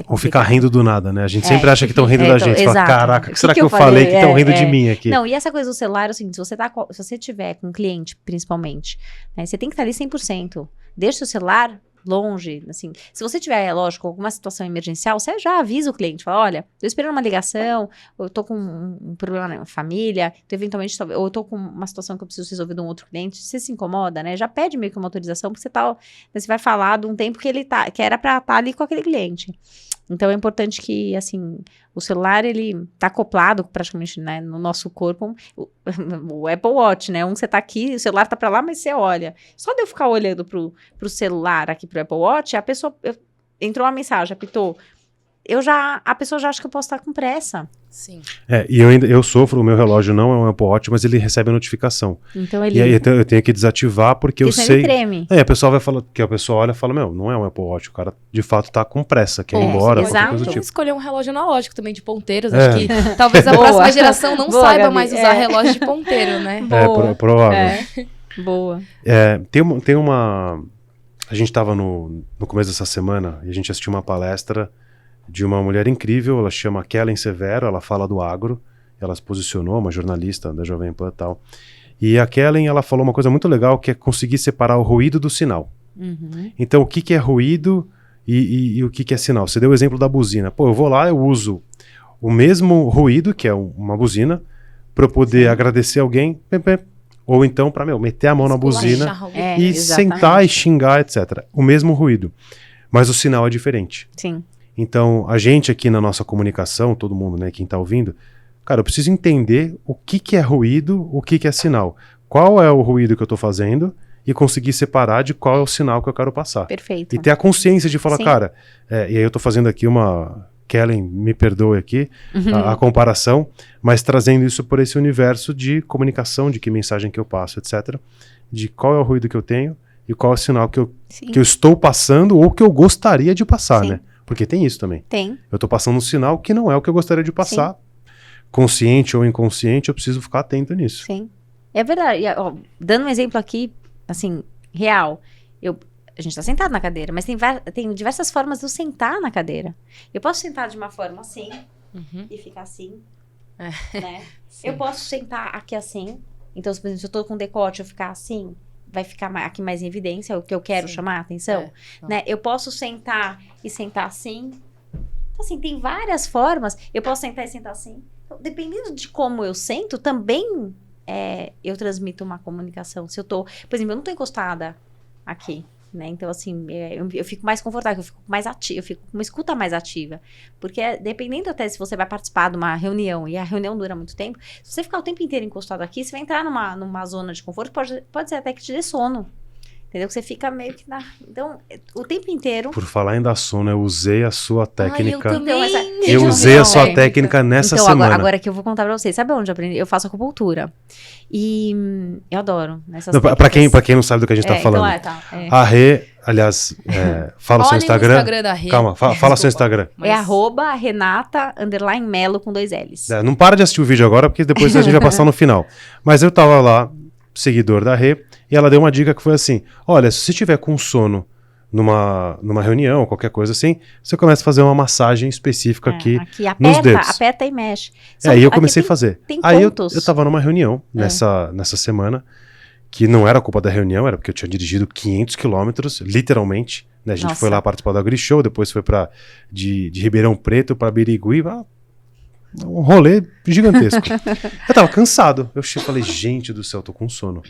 ou ficar rindo do nada, né? A gente sempre acha que estão rindo da gente. Fala, caraca, o que será que eu falei que estão rindo de mim aqui? Não, e essa coisa do celular é o seguinte, se você tiver com um cliente, principalmente, né, você tem que estar ali 100%. Deixa o celular longe, assim. Se você tiver, lógico, alguma situação emergencial, você já avisa o cliente, fala, olha, tô esperando uma ligação, ou eu tô com um problema na família, então, eventualmente, ou eu tô com uma situação que eu preciso resolver de um outro cliente, você se incomoda, né? Já pede meio que uma autorização, porque você vai falar de um tempo que era pra estar ali com aquele cliente. Então, é importante que, assim, o celular, ele tá acoplado praticamente, né, no nosso corpo, o Apple Watch, né, você tá aqui, o celular tá pra lá, mas você olha. Só de eu ficar olhando pro celular aqui, pro Apple Watch, a pessoa, entrou uma mensagem, apitou, a pessoa já acha que eu posso estar com pressa. Sim. E eu sofro, o meu relógio não é um Apple Watch, mas ele recebe a notificação. Então E aí eu tenho que desativar, porque eu sei... Ele treme. A pessoa vai falar, que a pessoa olha e fala, não é um Apple Watch, o cara de fato tá com pressa, quer ir embora, qualquer coisa do tipo. Escolher um relógio analógico também de ponteiros, acho que talvez a próxima geração não saiba Gabi, mais usar relógio de ponteiro, né? Provável. Boa. Tem uma... A gente tava no começo dessa semana, e a gente assistiu uma palestra de uma mulher incrível, ela chama Kellen Severo, ela fala do agro, ela se posicionou, uma jornalista da Jovem Pan e tal. E a Kellen, ela falou uma coisa muito legal, que é conseguir separar o ruído do sinal. Uhum. Então, o que é ruído e o que é sinal? Você deu o exemplo da buzina. Eu vou lá, eu uso o mesmo ruído, que é uma buzina, para eu poder agradecer alguém, ou então para meter a mão na buzina Esculachar alguém. É, e exatamente. sentar e xingar, etc. O mesmo ruído, mas o sinal é diferente. Sim, Então, a gente aqui na nossa comunicação, todo mundo, né, quem tá ouvindo, cara, eu preciso entender o que é ruído, o que é sinal. Qual é o ruído que eu tô fazendo e conseguir separar de qual é o sinal que eu quero passar. perfeito. E ter a consciência de falar, Sim. cara, e aí eu tô fazendo aqui Kellen, me perdoe aqui, a comparação, mas trazendo isso por esse universo de comunicação, de que mensagem que eu passo, etc. De qual é o ruído que eu tenho e qual é o sinal que eu estou passando ou que eu gostaria de passar, Sim. né? Porque tem isso também. Tem. Eu tô passando um sinal que não é o que eu gostaria de passar. Consciente ou inconsciente, eu preciso ficar atento nisso. Sim. É verdade. E, ó, dando um exemplo aqui, assim, real. A gente tá sentado na cadeira, mas tem diversas formas de eu sentar na cadeira. Eu posso sentar de uma forma assim Uhum. e ficar assim, É. né? Sim. Eu posso sentar aqui assim. Então, por exemplo, se eu tô com decote, eu ficar assim, vai ficar aqui mais em evidência, o que eu quero Sim. chamar a atenção. É. Né? Eu posso sentar e sentar assim. Então, assim, tem várias formas. Eu posso sentar e sentar assim. Então, dependendo de como eu sento, também eu transmito uma comunicação. Se eu tô, por exemplo, eu não tô encostada aqui, né? Então, assim, eu fico mais confortável, eu fico mais ativa, eu fico com uma escuta mais ativa. Porque dependendo até se você vai participar de uma reunião e a reunião dura muito tempo, se você ficar o tempo inteiro encostado aqui, você vai entrar numa zona de conforto, pode ser até que te dê sono. Entendeu? Que você fica meio que na... Então, o tempo inteiro... Por falar em dar sono, eu usei a sua técnica. Ai, eu também. Eu usei a sua É. técnica nessa Então, semana. agora que eu vou contar pra vocês. Sabe onde eu aprendi? Eu faço acupuntura. E eu adoro nessas Não, técnicas. pra quem não sabe do que a gente tá falando. A Rê, aliás, fala seu Olhem Instagram. o Instagram da Rê. Calma, fala seu Desculpa, Instagram. mas- É @Renata_Melo com 2 L's. Não para de assistir o vídeo agora, porque depois a gente vai passar no final. Mas eu tava lá, seguidor da Rê, e ela deu uma dica que foi assim: olha, se você tiver com sono numa reunião, qualquer coisa assim, você começa a fazer uma massagem específica aqui. Aqui nos dedos. aperta e mexe. Aí eu Aqui comecei a fazer. tem Aí eu pontos. tava numa reunião nessa semana, que não era culpa da reunião, era porque eu tinha dirigido 500 quilômetros, literalmente. Né? A gente Nossa. foi lá participar do AgriShow, depois foi de Ribeirão Preto para Birigui, um rolê gigantesco. Eu tava cansado. Eu falei, gente do céu, tô com sono.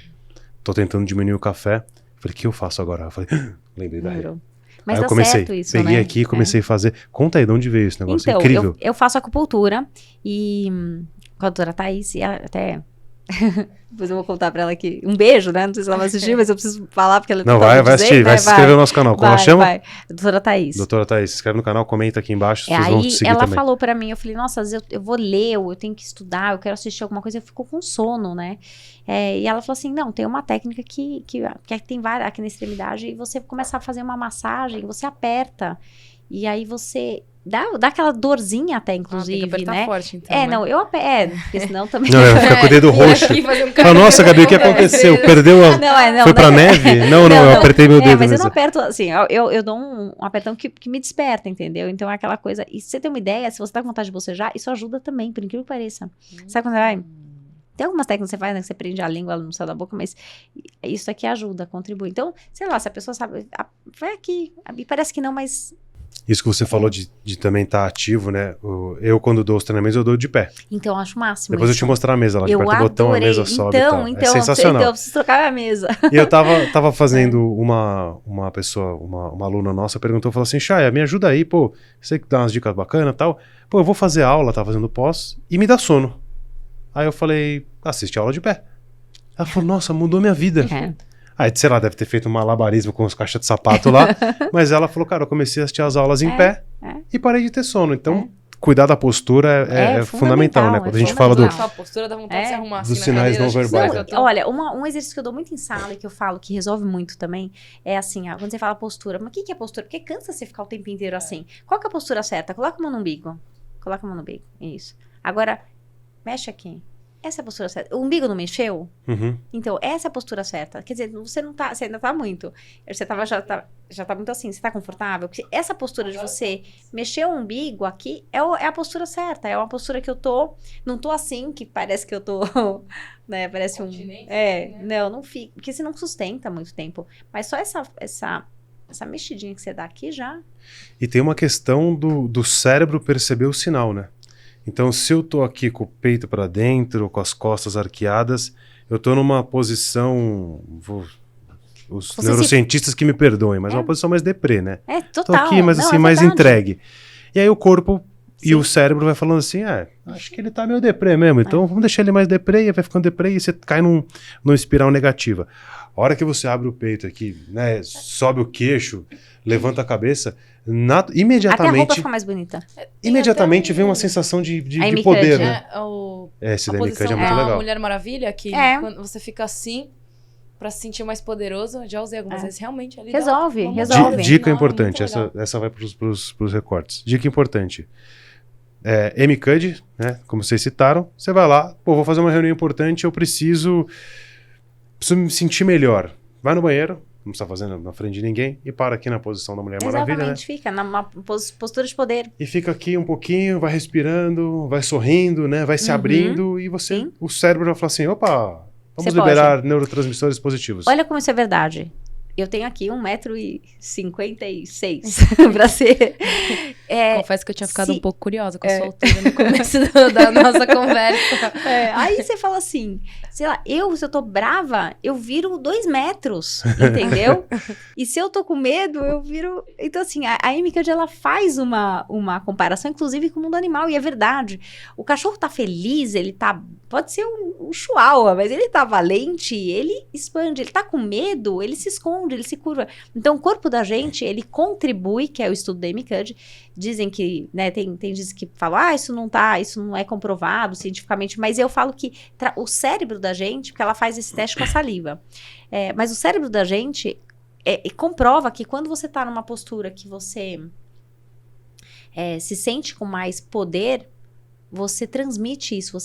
Tô tentando diminuir o café. Falei, o que eu faço agora? Eu falei, lembrei da Rê. Mas Aí dá eu comecei, certo isso, peguei né? aqui e comecei a fazer. Conta aí de onde veio esse negócio, Então, incrível. eu faço acupuntura e com a doutora Thaís, e até... Depois eu vou contar pra ela aqui. Um beijo, né? Não sei se ela vai assistir, mas eu preciso falar porque ela Não, tá vai me assistir, dizendo, vai né? se inscrever no nosso canal. Como ela chama? Vai. Doutora Thaís. Doutora Thaís, se inscreve no canal, comenta aqui embaixo, vocês vão Aí seguir ela também. falou pra mim, eu falei, nossa, às vezes eu vou ler, ou eu tenho que estudar, eu quero assistir alguma coisa, eu fico com sono, né? E ela falou assim, não, tem uma técnica que tem várias aqui na extremidade, e você começa a fazer uma massagem, você aperta, e aí você dá aquela dorzinha até, Tem inclusive, que apertar né? forte, então. Não, eu aperto, porque senão também... Não, vai ficar com o dedo roxo. Fala, nossa, Gabi, o que aconteceu? Perdeu a... Não, Foi pra neve? Não, eu apertei meu dedo. Mas eu não nessa. aperto, assim, eu dou um apertão que me desperta, entendeu? Então é aquela coisa, e se você tem uma ideia, se você tá com vontade de bocejar, isso ajuda também, por incrível que pareça. Sabe quando você vai... Tem algumas técnicas que você faz, né, que você prende a língua no céu da boca, mas isso aqui ajuda, contribui. Então, sei lá, se a pessoa sabe, vai aqui, e parece que não, mas... Isso que você falou de também estar ativo, né? Eu, quando dou os treinamentos, eu dou de pé. Então, eu acho o máximo Depois eu isso. te mostrar a mesa lá, de Eu aperta o botão, a adorei. mesa sobe e tal. Então, É sensacional. eu preciso trocar a mesa. E eu tava fazendo uma pessoa, uma aluna nossa, perguntou, falou assim, Chaya, me ajuda aí, pô, você que dá umas dicas bacanas e tal. Pô, eu vou fazer aula, tava fazendo pós, e me dá sono. Aí eu falei, assiste a aula de pé. Ela falou, nossa, mudou minha vida. É. Aí, sei lá, deve ter feito um malabarismo com os caixas de sapato lá. Mas ela falou, cara, eu comecei a assistir as aulas em pé e parei de ter sono. Então, cuidar da postura é fundamental, né? Quando a gente fala A postura da vontade de se arrumar dos assim sinais na não cadeira, verbais. acho que eu Olha, um exercício que eu dou muito em sala e que eu falo que resolve muito também é assim, quando você fala postura, mas o que é postura? Porque cansa você ficar o tempo inteiro assim. Qual que é a postura certa? Coloca a mão no umbigo. Coloca a mão no umbigo. Isso. Agora, mexe aqui. Essa é a postura certa. O umbigo não mexeu? Uhum. Então, essa é a postura certa. Quer dizer, você ainda tá muito. Você já tá muito assim, você tá confortável? Porque essa postura de você mexer o umbigo aqui é a postura certa. É uma postura que eu não tô assim, que parece que eu tô, né, parece um... Não fica, porque você não sustenta muito tempo. Mas só essa mexidinha que você dá aqui já... E tem uma questão do cérebro perceber o sinal, né? Então, se eu tô aqui com o peito para dentro, com as costas arqueadas, eu tô numa posição... Os Você neurocientistas que me perdoem, mas é uma posição mais deprê, né? Total. Tô aqui, mas Não, assim, é mais verdade. entregue. E aí o corpo e Sim. o cérebro vai falando assim, acho que ele tá meio deprê mesmo, então vamos deixar ele mais deprê, e vai ficando deprê e você cai numa espiral negativa. A hora que você abre o peito aqui, né, sobe o queixo, levanta a cabeça, Até a roupa imediatamente fica mais bonita. imediatamente vem uma sensação de A Amy poder, Cuddy. né? Esse A da Amy posição Cuddy é muito da legal. Mulher Maravilha, que É. quando você fica assim, pra se sentir mais poderoso, já usei algumas vezes, realmente. Ali Resolve, dá uma resolve. mudada Dica abdominal, é importante, muito legal. essa vai pros recortes. Dica importante. Amy Cuddy, né? Como vocês citaram, você vai lá, vou fazer uma reunião importante, eu preciso me sentir melhor. Vai no banheiro, não está fazendo na frente de ninguém, e para aqui na posição da Mulher Maravilha, né? Exatamente, fica numa postura de poder. E fica aqui um pouquinho, vai respirando, vai sorrindo, né? Vai se abrindo, e Sim. o cérebro vai falar assim, opa, vamos Você liberar neurotransmissores positivos. Olha como isso é verdade. Eu tenho aqui 1,56 m pra ser. Confesso que eu tinha ficado se- um pouco curiosa com a sua altura no começo da nossa conversa. Aí você fala assim, sei lá, se eu tô brava, eu viro 2 metros, entendeu? E se eu tô com medo, eu viro... Então, assim, a Amy Cuddy, ela faz uma comparação, inclusive, com o mundo animal, e é verdade. O cachorro tá feliz, ele tá... Pode ser um chihuahua, mas ele tá valente, ele expande. Ele tá com medo, ele se esconde, ele se curva. Então, o corpo da gente, ele contribui, que é o estudo da Amy Cuddy. Dizem que, né, tem gente que fala, isso não é comprovado cientificamente, mas eu falo que o cérebro da gente, porque ela faz esse teste com a saliva, mas o cérebro da gente comprova que quando você tá numa postura que você se sente com mais poder, você transmite isso,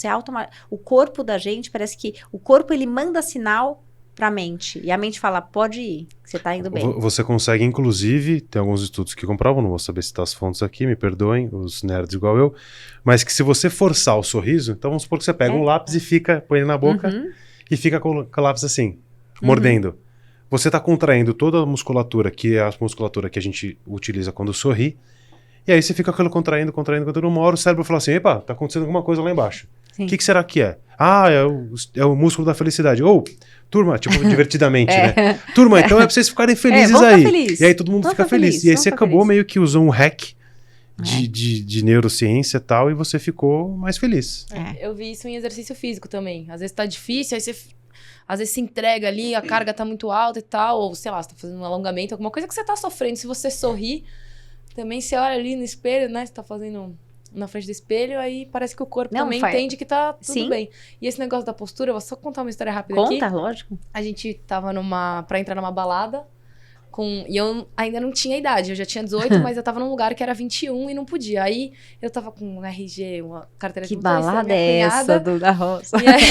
o corpo da gente, parece que o corpo ele manda sinal pra mente, e a mente fala, pode ir, que você tá indo bem. Você consegue, inclusive, tem alguns estudos que comprovam, não vou saber citar as fontes aqui, me perdoem, os nerds igual eu, mas que se você forçar o sorriso, então vamos supor que você pega um lápis e põe ele na boca e fica com o lápis assim, mordendo. Você tá contraindo toda a musculatura, que é a musculatura que a gente utiliza quando sorri, e aí você fica aquilo contraindo, uma hora o cérebro fala assim, epa, tá acontecendo alguma coisa lá embaixo. O que será que é? É o músculo da felicidade. Ou, turma, tipo, divertidamente, né? Turma, então é pra vocês ficarem felizes vamos aí. ficar feliz. E aí todo mundo Vamos fica ficar feliz. feliz, E aí vamos você ficar acabou feliz. meio que usou um hack de neurociência e tal, e você ficou mais feliz. Eu vi isso em exercício físico também. Às vezes tá difícil, aí você às vezes se entrega ali, a carga tá muito alta e tal, ou sei lá, você tá fazendo um alongamento, alguma coisa que você tá sofrendo. Se você sorrir, também você olha ali no espelho, né? Você tá fazendo na frente do espelho, aí parece que o corpo também entende que tá tudo bem. E esse negócio da postura, eu vou só contar uma história rápida aqui. Conta, lógico. A gente tava pra entrar numa balada, e eu ainda não tinha idade, eu já tinha 18, mas eu tava num lugar que era 21 e não podia. Aí eu tava com um RG, uma carteira de motorista da balada minha é cunhada. essa, da Rosa? E aí,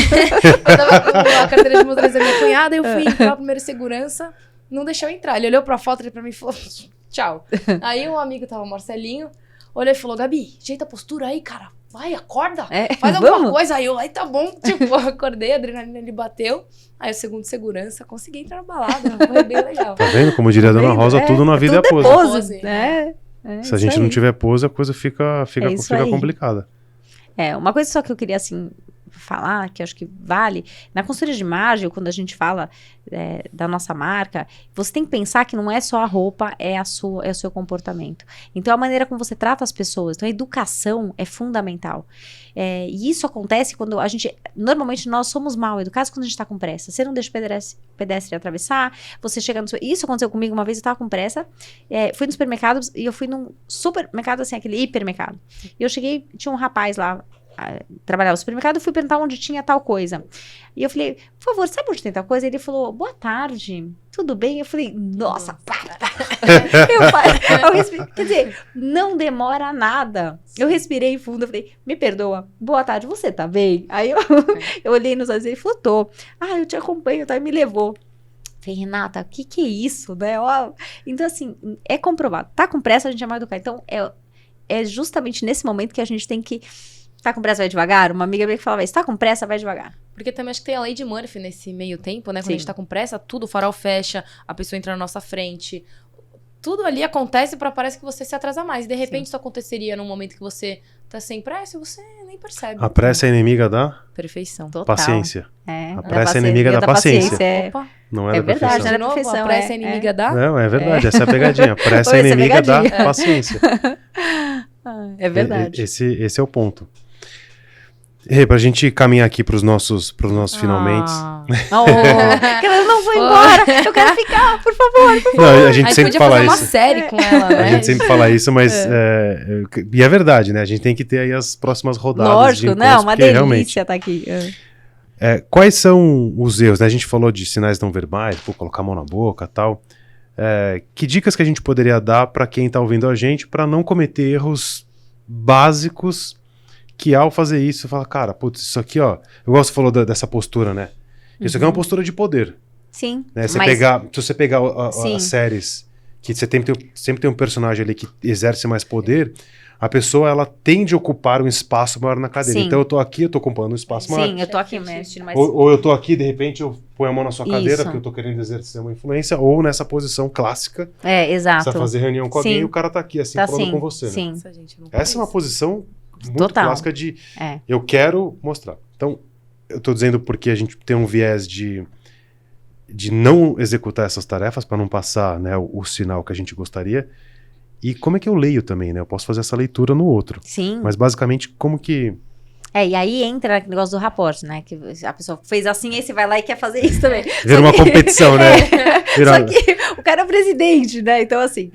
eu tava com a carteira de motorista da minha cunhada, eu fui entrar primeiro segurança, não deixou eu entrar. Ele olhou pra foto, ele pra mim e falou, tchau. Aí um amigo tava, o Marcelinho, olhou e falou, Gabi, ajeita a postura aí, cara. Vai, acorda, faz alguma coisa. Aí eu, tá bom, tipo, acordei, a adrenalina ele bateu. Aí o segundo segurança, consegui entrar na balada, foi bem legal. Tá vendo? Como diria a Dona Rosa, tudo na vida é pose. Pose. Se a gente não tiver pose, a coisa fica complicada. Uma coisa só que eu queria, assim, falar, que eu acho que vale, na consultoria de imagem, quando a gente fala da nossa marca, você tem que pensar que não é só a roupa, é o seu comportamento. Então, a maneira como você trata as pessoas. Então, a educação é fundamental. E isso acontece quando normalmente nós somos mal educados quando a gente tá com pressa. Você não deixa o pedestre atravessar, você chega no... Isso aconteceu comigo uma vez, eu tava com pressa, fui no supermercado, e eu fui num supermercado, assim, aquele hipermercado. E eu cheguei, tinha um rapaz lá, trabalhava no supermercado, eu fui perguntar onde tinha tal coisa. E eu falei, por favor, sabe onde tem tal coisa? Ele falou, boa tarde, tudo bem? Eu falei, nossa, para. Eu respirei, quer dizer, não demora nada. Eu respirei fundo, eu falei, me perdoa, boa tarde, você tá bem? Aí eu olhei nos olhos e ele falou, tô. Eu te acompanho, tá? E me levou. Falei, Renata, o que é isso, né? Então, assim, é comprovado. Tá com pressa, a gente é mal educado. Então, é justamente nesse momento que a gente tem que... Tá com pressa, vai devagar? Uma amiga minha que falava, tá com pressa, vai devagar. Porque também acho que tem a lei de Murphy nesse meio tempo, né? Quando Sim. a gente tá com pressa, tudo, o farol fecha, a pessoa entra na nossa frente. tudo ali acontece pra parece que você se atrasa mais. De repente isso aconteceria num momento que você tá sem pressa e você nem percebe. A pressa é inimiga da Perfeição. Total. paciência. É, A pressa é inimiga da paciência. É, Opa, Não é É da verdade, perfeição. né? de novo, perfeição, a pressa é é, inimiga da... Não, é verdade, essa é a pegadinha. A pressa é Essa é a inimiga da pegadinha. paciência. é verdade. Esse é o ponto. E pra gente caminhar aqui pros nossos finalmente. Que ela não foi embora, eu quero ficar, por favor. Não, a A gente gente sempre podia fala fazer uma isso. série com ela, né? A gente sempre fala isso, mas e é verdade, né? A gente tem que ter aí as próximas rodadas de Lógico, encontros, não, uma porque delícia realmente, estar aqui. quais são os erros, né? A gente falou de sinais não verbais, colocar a mão na boca, tal. Que dicas que a gente poderia dar para quem tá ouvindo a gente para não cometer erros básicos que ao fazer isso, você fala, cara, putz, isso aqui, ó, eu gosto que você falou dessa postura, né? Isso aqui é uma postura de poder. Sim, Né? Se mas você pegar Sim. as sempre tem um personagem ali que exerce mais poder, a pessoa ela tende a ocupar um espaço maior na cadeira. Sim. Então eu tô aqui, eu tô ocupando um espaço maior. sim, eu tô aqui mexendo, mas Ou eu tô aqui, de repente eu ponho a mão na sua cadeira, Isso. porque eu tô querendo exercer uma influência, ou nessa posição clássica, exato. você vai fazer reunião com alguém Sim. e o cara tá aqui, assim, Tá falando sim, com você. Né? sim. Nossa, gente, não Essa é uma conheço. posição muito Total. clássica de É. eu quero mostrar. Então, eu tô dizendo porque a gente tem um viés de não executar essas tarefas para não passar, né, o sinal que a gente gostaria. E como é que eu leio também, né? Eu posso fazer essa leitura no outro. Sim. Mas basicamente, como que... E aí entra o negócio do rapport, né? Que a pessoa fez assim, aí você vai lá e quer fazer isso também. Vira uma competição, né? Vira... Só que o cara é o presidente, né? Então, assim,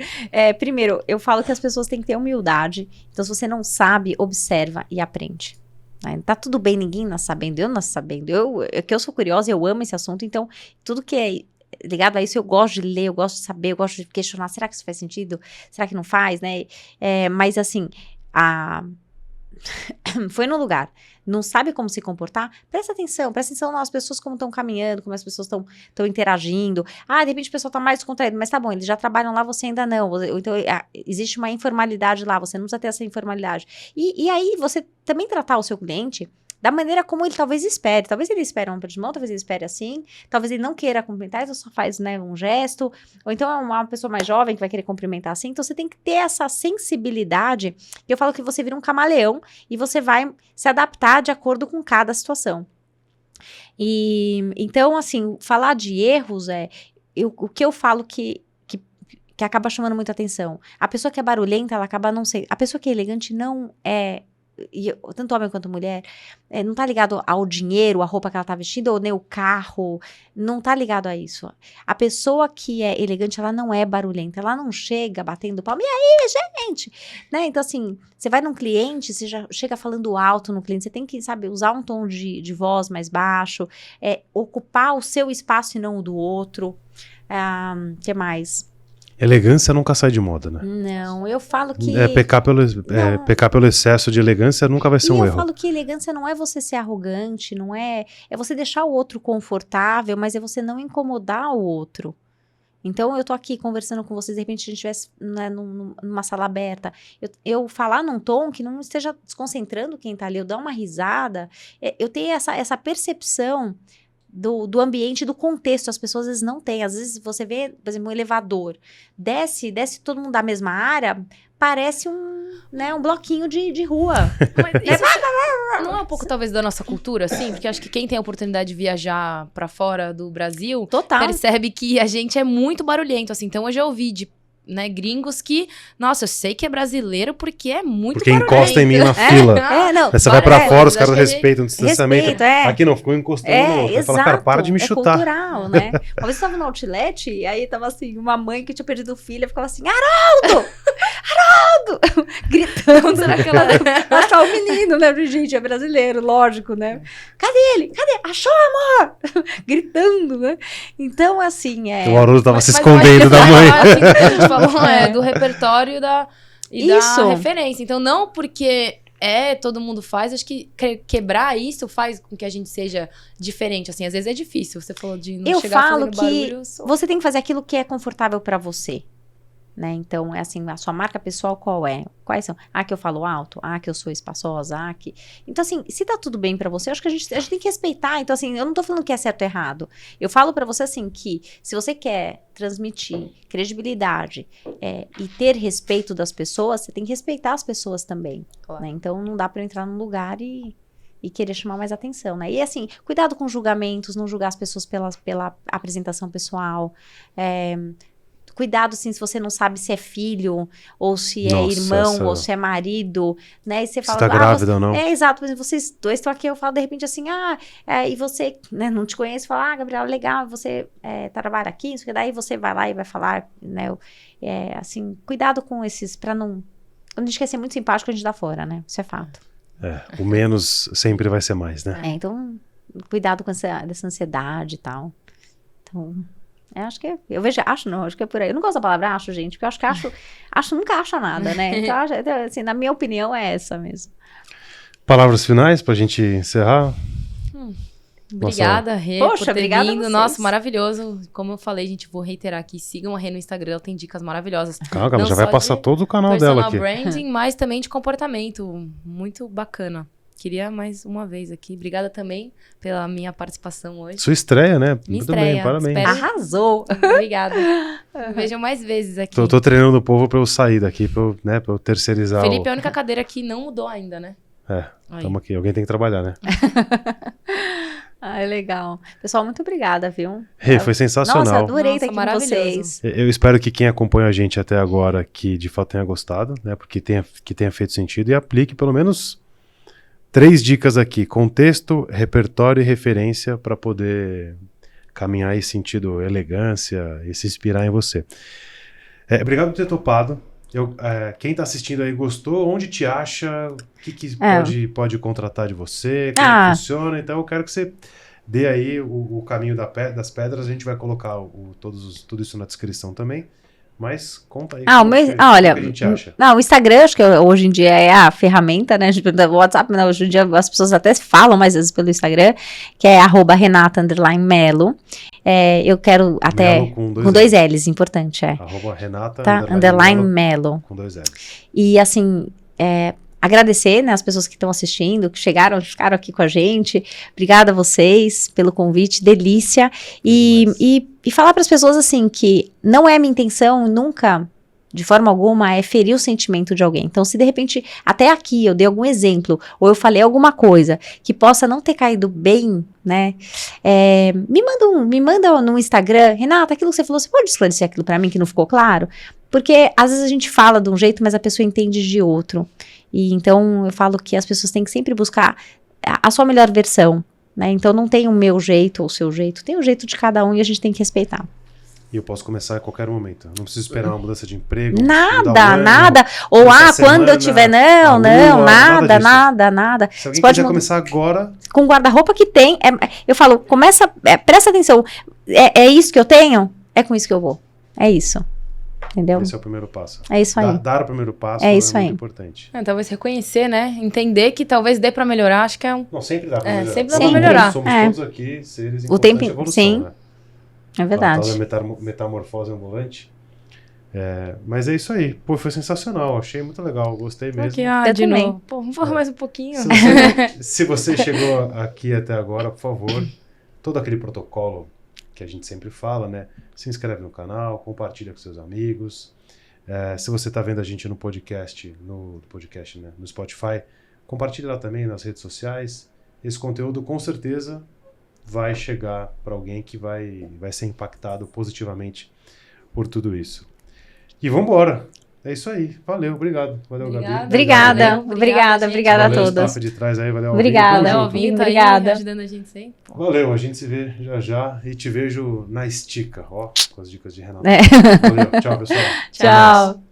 primeiro, eu falo que as pessoas têm que ter humildade. Então, se você não sabe, observa e aprende. Né? Tá tudo bem, ninguém nasce sabendo, eu nasci sabendo. Eu sou curiosa, eu amo esse assunto, então, tudo que é ligado a isso, eu gosto de ler, eu gosto de saber, eu gosto de questionar, será que isso faz sentido? Será que não faz, né? Mas, assim, foi no lugar, não sabe como se comportar, presta atenção nas pessoas como estão caminhando, como as pessoas estão interagindo. De repente o pessoal está mais descontraído, mas tá bom, eles já trabalham lá, você ainda não. Então, existe uma informalidade lá, você não precisa ter essa informalidade. E aí, você também tratar o seu cliente da maneira como ele talvez espere. Talvez ele espere um aperto de mão, talvez ele espere assim, talvez ele não queira cumprimentar, então só faz, né, um gesto, ou então é uma pessoa mais jovem que vai querer cumprimentar assim, então você tem que ter essa sensibilidade, que eu falo que você vira um camaleão e você vai se adaptar de acordo com cada situação. E então, assim, falar de erros o que eu falo que acaba chamando muita atenção. A pessoa que é barulhenta, ela acaba não sendo... A pessoa que é elegante não é... tanto homem quanto mulher, não tá ligado ao dinheiro, a roupa que ela tá vestida, ou nem o carro, não tá ligado a isso. A pessoa que é elegante, ela não é barulhenta, ela não chega batendo palma, e aí, gente? Né? Então, assim, você vai num cliente, você já chega falando alto no cliente, você tem que, sabe, usar um tom de voz mais baixo, ocupar o seu espaço e não o do outro. Que mais? Elegância nunca sai de moda, né? Não, eu falo que... Pecar pelo excesso de elegância nunca vai ser um eu erro. falo que elegância não é você ser arrogante, não é... É você deixar o outro confortável, mas é você não incomodar o outro. Então, eu tô aqui conversando com vocês, de repente a gente estivesse, né, numa sala aberta, eu falar num tom que não esteja desconcentrando quem tá ali, eu dar uma risada, eu tenho essa percepção do ambiente, do contexto, as pessoas às vezes não têm. Às vezes você vê, por exemplo, um elevador, desce todo mundo da mesma área, parece um bloquinho de rua. Mas isso não é um pouco, talvez, da nossa cultura, assim? Porque acho que quem tem a oportunidade de viajar pra fora do Brasil, Total. percebe que a gente é muito barulhento, assim. Então, eu já ouvi de gringos que, nossa, eu sei que é brasileiro porque é muito Porque barulhento. encosta em mim na fila. Não. Aí você vai pra fora, os acho caras que respeitam o distanciamento. Respeito, Aqui não, ficou encostando no outro. Aí fala, cara, para de me chutar. É cultural, né? Uma vez eu tava no outlet, e aí tava assim, uma mãe que tinha perdido o filho, ficava assim, Haroldo! Gritando. Será que ela... Achar o menino, né? Gente, é brasileiro, lógico, né? Cadê ele? Cadê? Achou, amor? Gritando, né? Então, assim, O Haroldo tava se Mas escondendo eu da acho que mãe. assim, que a gente falou do repertório e da Isso. referência. Então, não porque todo mundo faz, acho que quebrar isso faz com que a gente seja diferente, assim. Às vezes é difícil, você falou de não Eu chegar falo fazendo que barulho. você tem que fazer aquilo que é confortável pra você. né? Então, é assim, a sua marca pessoal qual é? Quais são? Que eu falo alto, que eu sou espaçosa, que... Então, assim, se tá tudo bem pra você, eu acho que a gente tem que respeitar. Então, assim, eu não tô falando que é certo ou errado. Eu falo pra você, assim, que se você quer transmitir credibilidade e ter respeito das pessoas, você tem que respeitar as pessoas também, Claro. né? Então, não dá pra eu entrar num lugar e querer chamar mais atenção, né? E assim, cuidado com julgamentos, não julgar as pessoas pela apresentação pessoal. Cuidado, assim, se você não sabe se é filho, ou se é Nossa, irmão, ou se é marido, né? E você fala... tá grávida ou não. Exato, mas vocês dois estão aqui, eu falo de repente assim, e você, né, não te conhece, fala, Gabriela, legal, você trabalha aqui, isso que daí você vai lá e vai falar, né? Assim, cuidado com esses, pra não... Quando a gente quer ser muito simpático, a gente dá fora, né? Isso é fato. O menos sempre vai ser mais, né? Então, cuidado com dessa ansiedade e tal. Então, acho que acho que é por aí. Eu não gosto da palavra acho, gente, porque eu acho que acho nunca acha nada, né? Então, assim, na minha opinião, é essa mesmo. Palavras finais pra gente encerrar? Obrigada, Rê, Poxa, por ter obrigada a vindo. vocês. Nossa, maravilhoso. Como eu falei, gente, vou reiterar aqui. Sigam a Rê no Instagram, ela tem dicas maravilhosas. Calma, Não já vai só passar de todo o canal dela personal aqui. branding, mas também de comportamento. Muito bacana. Queria mais uma vez aqui. Obrigada também pela minha participação hoje. Sua estreia, né? Minha Muito estreia. bem, parabéns. Espero- Arrasou! Obrigada. Vejam mais vezes aqui. Tô treinando o povo pra eu sair daqui, pra eu terceirizar Felipe é a única cadeira que não mudou ainda, né? Aí. Tamo aqui. Alguém tem que trabalhar, né? Legal. Pessoal, muito obrigada, viu? Rê, foi sensacional. Nossa, adorei Nossa, estar aqui com maravilhoso. vocês. Eu espero que quem acompanha a gente até agora que de fato tenha gostado, né? Porque que tenha feito sentido e aplique pelo menos 3 dicas aqui: contexto, repertório e referência para poder caminhar em sentido elegância e se inspirar em você. Obrigado por ter topado. Quem tá assistindo aí gostou? Onde te acha? O que pode contratar de você? Como é que funciona? Então eu quero que você dê aí o caminho das pedras. A gente vai colocar tudo isso na descrição também. Mas conta aí. Olha, que a gente acha. O Instagram, acho que hoje em dia é a ferramenta, né? O WhatsApp, não, hoje em dia as pessoas até falam mais vezes pelo Instagram, que é @Renata_Melo. Eu quero até... Melo com 2 L's, importante, _Renata Melo. com 2 L's. E assim, agradecer, né, as pessoas que estão assistindo, que ficaram aqui com a gente. Obrigada a vocês pelo convite, delícia. E falar para as pessoas assim que não é minha intenção nunca, de forma alguma, é ferir o sentimento de alguém. Então, se de repente, até aqui eu dei algum exemplo, ou eu falei alguma coisa que possa não ter caído bem, né, me manda no Instagram, Renata, aquilo que você falou, você pode esclarecer aquilo para mim que não ficou claro? Porque às vezes a gente fala de um jeito, mas a pessoa entende de outro. E então eu falo que as pessoas têm que sempre buscar a sua melhor versão, né? Então não tem o meu jeito ou o seu jeito, tem o jeito de cada um e a gente tem que respeitar. E eu posso começar a qualquer momento. Não preciso esperar uma mudança de emprego. Nada. Ou quando eu tiver. Não, nada. Se alguém quiser começar agora. Com o guarda-roupa que tem, eu falo, presta atenção. É isso que eu tenho? É com isso que eu vou. É isso. Entendeu? Esse é o primeiro passo. É isso aí. Dar o primeiro passo isso aí. muito importante. Talvez reconhecer, né? Entender que talvez dê pra melhorar, acho que é um... Não, sempre dá pra melhorar. Sempre dá pra melhorar. Somos todos aqui seres em O tempo, evolução, sim. né? É verdade. A tal da metamorfose ambulante. Mas é isso aí. Pô, foi sensacional. Achei muito legal. Gostei mesmo. Eu de também. novo. Pô, vamos falar mais um pouquinho. Se você chegou aqui até agora, por favor, todo aquele protocolo que a gente sempre fala, né? Se inscreve no canal, compartilha com seus amigos. Se você está vendo a gente no podcast, né, no Spotify, compartilha lá também nas redes sociais. Esse conteúdo com certeza vai chegar para alguém que vai ser impactado positivamente por tudo isso. E vamos embora. É isso aí. Valeu, obrigado. Valeu, Gabi. Obrigada a todos. Staff de trás aí, valeu. Obrigada. Alvinho, tá Obrigada. aí ajudando a gente sempre. Valeu, a gente se vê já e te vejo na estica, ó, com as dicas de Renata. É. Valeu, tchau, pessoal. Tchau.